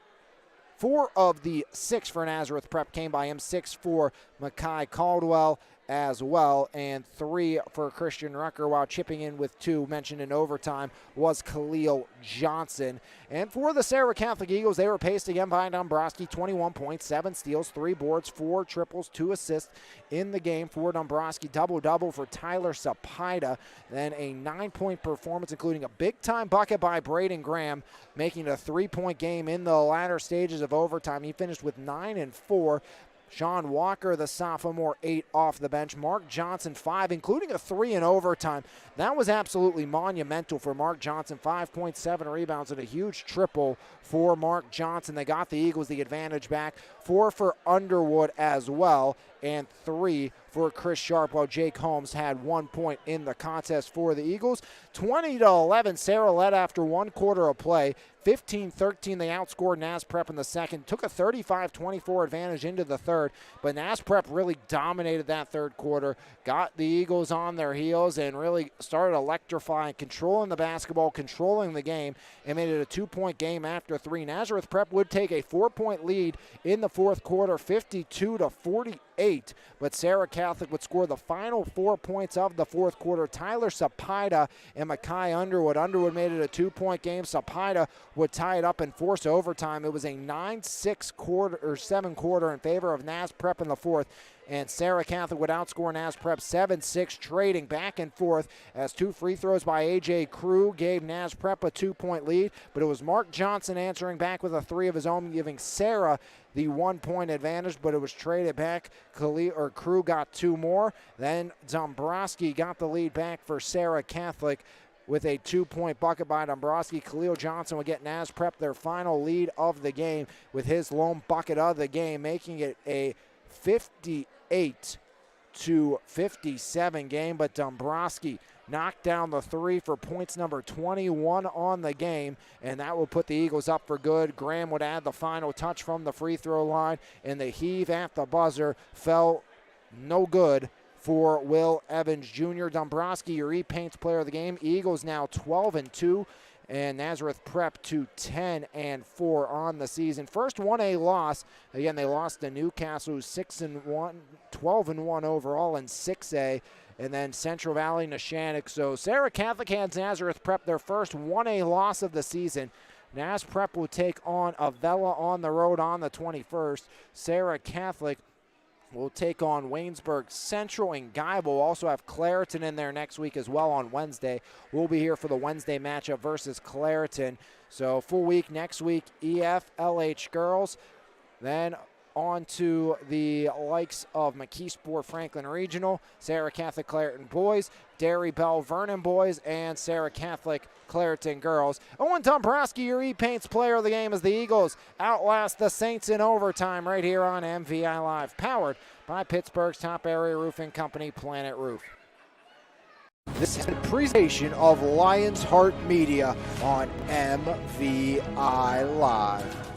4 of the 6 for Nazareth Prep came by him. 6 for Makai Caldwell as well, and 3 for Christian Rucker, while chipping in with 2 mentioned in overtime was Khalil Johnson. And for the Serra Catholic Eagles, they were paced again by Dombrowski, 21 points, 7 steals, 3 boards, 4 triples, 2 assists in the game for Dombrowski. Double-double for Tyler Sapida, then a 9-point performance, including a big-time bucket by Braden Graham, making it a 3-point game in the latter stages of overtime. He finished with 9 and 4. Sean Walker, the sophomore, 8 off the bench. Mark Johnson, 5, including a 3 in overtime. That was absolutely monumental for Mark Johnson. 5.7 rebounds and a huge triple for Mark Johnson. They got the Eagles the advantage back. 4 for Underwood as well, and 3 for Chris Sharp, while Jake Holmes had 1 point in the contest for the Eagles. 20-11, Serra led after 1 quarter of play. 15-13, they outscored Naz Prep in the second. Took a 35-24 advantage into the third, but Naz Prep really dominated that third quarter, got the Eagles on their heels, and really started electrifying, controlling the basketball, controlling the game, and made it a 2-point game after 3. Nazareth Prep would take a 4-point lead in the fourth quarter, 52-48, but Serra Catholic would score the final 4 points of the fourth quarter. Tyler Sapida and Makai Underwood. Underwood made it a 2-point game. Sapida would tie it up and force overtime. It was a 9-6 quarter or 7 quarter in favor of Naz Prep in the fourth, and Serra Catholic would outscore Naz Prep 7-6, trading back and forth as 2 free throws by A.J. Crew gave Naz Prep a 2-point lead, but it was Mark Johnson answering back with a 3 of his own, giving Serra the 1-point advantage, but it was traded back. Crew got 2 more. Then Dombrowski got the lead back for Serra Catholic with a 2-point bucket by Dombrowski. Khalil Johnson would get Naz Prep their final lead of the game with his lone bucket of the game, making it a 58-57 game, but Dombrowski knocked down the 3 for points number 21 on the game, and that will put the Eagles up for good. Graham would add the final touch from the free throw line, and the heave at the buzzer fell no good for Will Evans Jr. Dombrowski, your E-Paints player of the game. Eagles now 12-2, and Nazareth Prep to 10-4 on the season. First 1A loss. Again, they lost to Newcastle, who's 6-1, 12-1 overall in 6A, and then Central Valley Neshannock. So Serra Catholic hands Nazareth Prep their first 1A loss of the season. Naz Prep will take on Avella on the road on the 21st. Serra Catholic will take on Waynesburg Central, and Guy will also have Clareton in there next week as well on Wednesday. We'll be here for the Wednesday matchup versus Clareton. So full week next week, EF, LH girls, then on to the likes of McKeesport Franklin Regional, Serra Catholic Clareton boys, Derry Bell Vernon boys, and Serra Catholic Clareton girls. Owen Dombrowski, your E-Paints player of the game, as the Eagles outlast the Saints in overtime right here on MVI Live, powered by Pittsburgh's top area roofing company, Planet Roof. This is a presentation of Lions Heart Media on MVI Live.